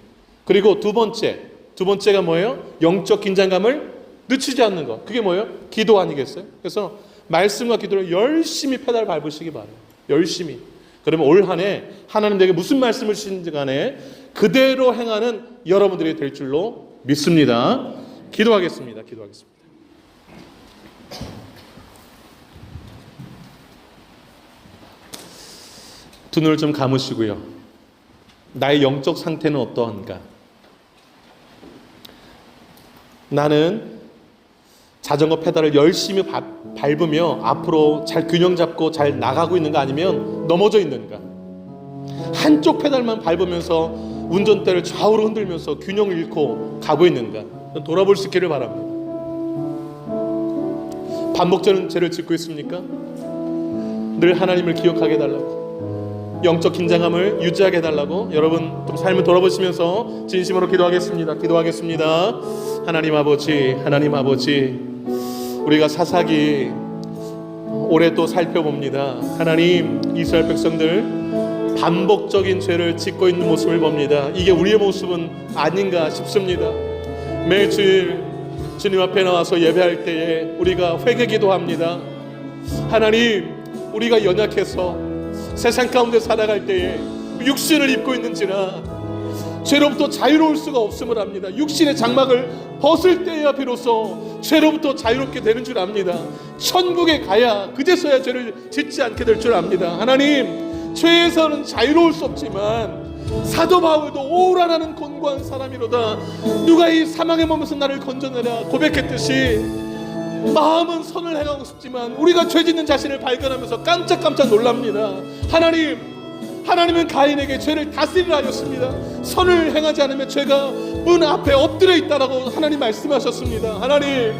그리고 두 번째가 뭐예요? 영적 긴장감을 늦추지 않는 것. 그게 뭐예요? 기도 아니겠어요? 그래서 말씀과 기도를 열심히 페달 밟으시기 바라요. 열심히. 그러면 올 한 해 하나님 내게 무슨 말씀을 주시는지 간에 그대로 행하는 여러분들이 될 줄로 믿습니다. 기도하겠습니다. 두 눈을 좀 감으시고요. 나의 영적 상태는 어떠한가? 나는 자전거 페달을 열심히 밟으며 앞으로 잘 균형 잡고 잘 나가고 있는가, 아니면 넘어져 있는가? 한쪽 페달만 밟으면서 운전대를 좌우로 흔들면서 균형을 잃고 가고 있는가? 돌아볼 수 있기를 바랍니다. 반복되는 죄를 짓고 있습니까? 늘 하나님을 기억하게 해달라고, 영적 긴장감을 유지하게 해달라고 여러분 좀 삶을 돌아보시면서 진심으로 기도하겠습니다. 하나님 아버지, 하나님 아버지, 우리가 사사기 올해 또 살펴봅니다. 하나님, 이스라엘 백성들 반복적인 죄를 짓고 있는 모습을 봅니다. 이게 우리의 모습은 아닌가 싶습니다. 매주일 주님 앞에 나와서 예배할 때에 우리가 회개 기도합니다. 하나님, 우리가 연약해서 세상 가운데 살아갈 때에 육신을 입고 있는지라 죄로부터 자유로울 수가 없음을 압니다. 육신의 장막을 벗을 때야 비로소 죄로부터 자유롭게 되는 줄 압니다. 천국에 가야 그제서야 죄를 짓지 않게 될 줄 압니다. 하나님, 죄에서는 자유로울 수 없지만 사도 바울도 오라라는 곤고한 사람이로다, 누가 이 사망의 몸에서 나를 건져내라 고백했듯이 마음은 선을 행하고 싶지만 우리가 죄 짓는 자신을 발견하면서 깜짝깜짝 놀랍니다. 하나님은 가인에게 죄를 다스리라 하였습니다. 선을 행하지 않으면 죄가 문 앞에 엎드려 있다라고 하나님 말씀하셨습니다. 하나님,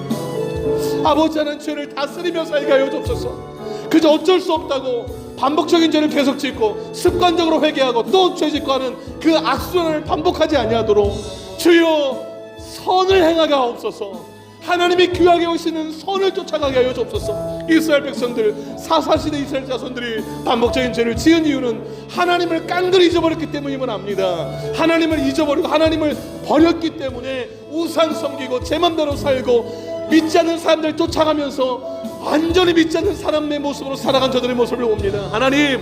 아버지, 하나님 죄를 다스리며 살게 하여 주옵소서. 그저 어쩔 수 없다고 반복적인 죄를 계속 짓고 습관적으로 회개하고 또 죄 짓고 하는 그 악순환을 반복하지 아니하도록 주여 선을 행하게 하옵소서. 하나님이 귀하게 오시는 선을 쫓아가게 하여 주옵소서. 이스라엘 백성들, 사사시대 이스라엘 자손들이 반복적인 죄를 지은 이유는 하나님을 깡그리 잊어버렸기 때문임을 압니다. 하나님을 잊어버리고 하나님을 버렸기 때문에 우상 섬기고 제 맘대로 살고 믿지 않는 사람들 쫓아가면서 완전히 믿지 않는 사람의 모습으로 살아간 저들의 모습을 봅니다. 하나님,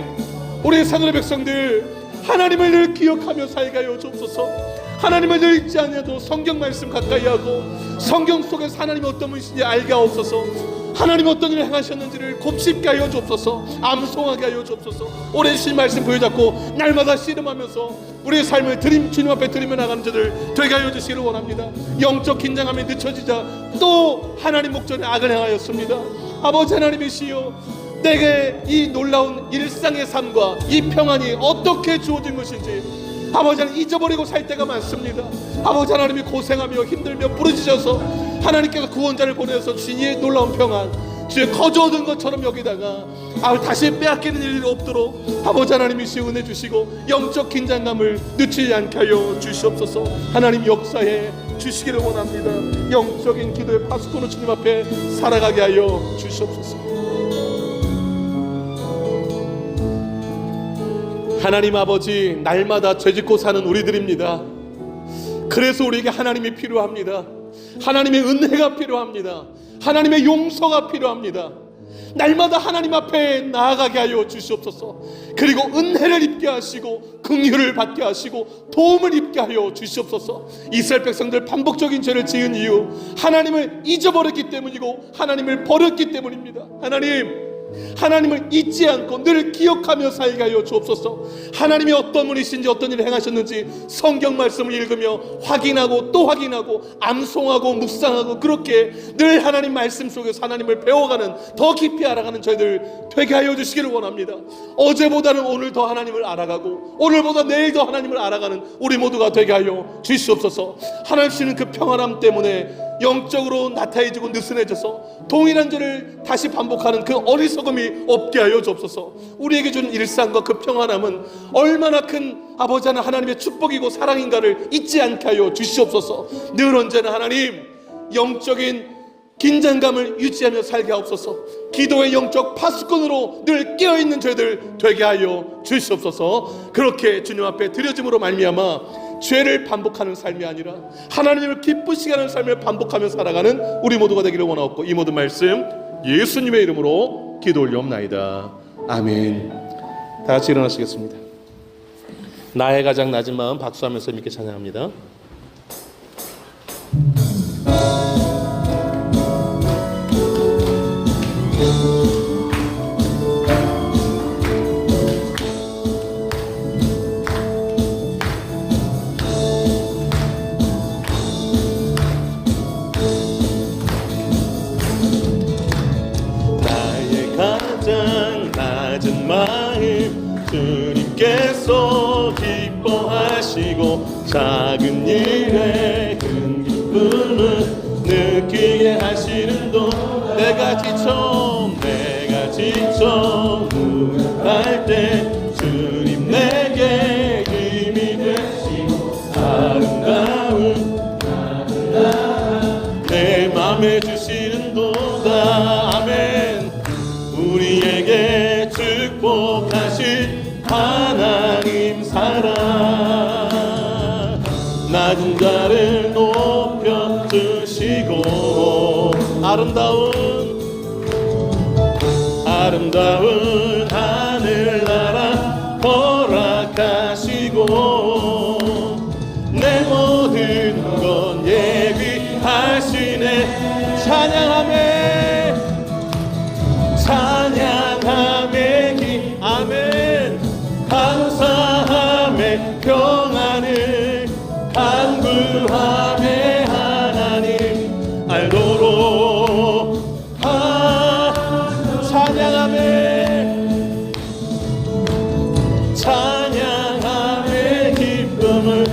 우리 하늘의 백성들 하나님을 늘 기억하며 살게 하여 주옵소서. 하나님을 늘 잊지 않아도 성경 말씀 가까이 하고 성경 속에서 하나님이 어떤 분이신지 알게 하옵소서. 하나님이 어떤 일을 행하셨는지를 곱씹게 하여 주옵소서. 암송하게 하여 주옵소서. 오랜 신 말씀 부여잡고 날마다 씨름하면서 우리의 삶을 주님 앞에 드리며 나가는 자들 되게 하여 주시기를 원합니다. 영적 긴장함이 늦춰지자 또 하나님 목전에 악을 행하였습니다. 아버지 하나님이시여, 내게 이 놀라운 일상의 삶과 이 평안이 어떻게 주어진 것인지 아버지 하나님 잊어버리고 살 때가 많습니다. 아버지 하나님이 고생하며 힘들며 부르짖어서 하나님께서 구원자를 보내서 주의 놀라운 평안, 주의 거저 얻은 것처럼 여기다가 다시 빼앗기는 일이 없도록 아버지 하나님이시여 은혜 주시고 영적 긴장감을 늦추지 않게 하여 주시옵소서. 하나님 역사해 주시기를 원합니다. 영적인 기도의 파수꾼으로 주님 앞에 살아가게 하여 주시옵소서. 하나님 아버지, 날마다 죄짓고 사는 우리들입니다. 그래서 우리에게 하나님이 필요합니다. 하나님의 은혜가 필요합니다. 하나님의 용서가 필요합니다. 날마다 하나님 앞에 나아가게 하여 주시옵소서. 그리고 은혜를 입게 하시고 긍휼을 받게 하시고 도움을 입게 하여 주시옵소서. 이스라엘 백성들 반복적인 죄를 지은 이유 하나님을 잊어버렸기 때문이고 하나님을 버렸기 때문입니다. 하나님을 잊지 않고 늘 기억하며 살게 하여 주옵소서. 하나님이 어떤 분이신지 어떤 일을 행하셨는지 성경 말씀을 읽으며 확인하고 또 확인하고 암송하고 묵상하고 그렇게 늘 하나님 말씀 속에서 하나님을 배워가는, 더 깊이 알아가는 저희들 되게 하여 주시기를 원합니다. 어제보다는 오늘 더 하나님을 알아가고 오늘보다 내일 더 하나님을 알아가는 우리 모두가 되게 하여 주시옵소서. 하나님 주시는 그 평안함 때문에 영적으로 나태해지고 느슨해져서 동일한 죄를 다시 반복하는 그 어리석음이 없게 하여 주옵소서. 우리에게 주는 일상과 그 평안함은 얼마나 큰 아버지 하나님의 축복이고 사랑인가를 잊지 않게 하여 주시옵소서. 늘 언제나 하나님 영적인 긴장감을 유지하며 살게 하옵소서. 기도의 영적 파수꾼으로 늘 깨어있는 저희들 되게 하여 주시옵소서. 그렇게 주님 앞에 드려짐으로 말미암아 죄를 반복하는 삶이 아니라 하나님을 기쁘시게 하는 삶을 반복하며 살아가는 우리 모두가 되기를 원하옵고, 이 모든 말씀 예수님의 이름으로 기도 올리옵나이다. 아멘. 다 같이 일어나시겠습니다. 나의 가장 낮은 마음 박수하면서 믿게 찬양합니다. 마음 주님께서 기뻐하시고 작은 일에 큰 기쁨을 느끼게 하시는도 내가 지쳐 무력할 때 주님 내게 힘이 되시고 아름다운 내 맘에 주시는도다. 아멘. 우리에게 축복하신 하나님 사랑 낮은 자를 높여주시고 아름다운 하늘나라 허락하시고 내 모든 건 예비하시네. 찬양함에 아멘. 감사함에 평안을 간구함에 하나님 알도록 찬양함에 기쁨을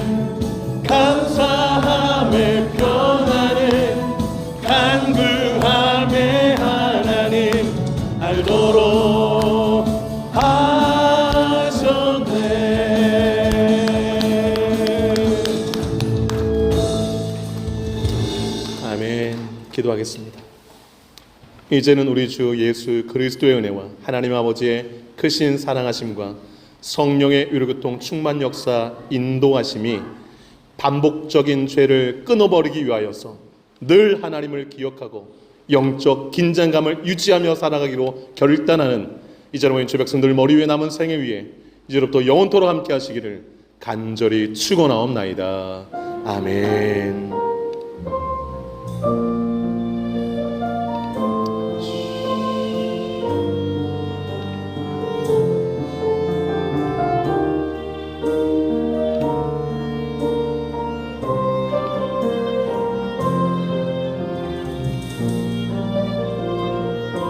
감사함에 평안을 간구함에 하나님 알도록 하셨네. 아멘. 기도하겠습니다. 이제는 우리 주 예수 그리스도의 은혜와 하나님 아버지의 크신 사랑하심과 성령의 위로교통 충만 역사 인도하심이 반복적인 죄를 끊어버리기 위하여서 늘 하나님을 기억하고 영적 긴장감을 유지하며 살아가기로 결단하는 이제는 모인 주 백성들 머리 위에 남은 생애 위에 이제로부터 영원토록 함께 하시기를 간절히 축원하옵나이다. 아멘.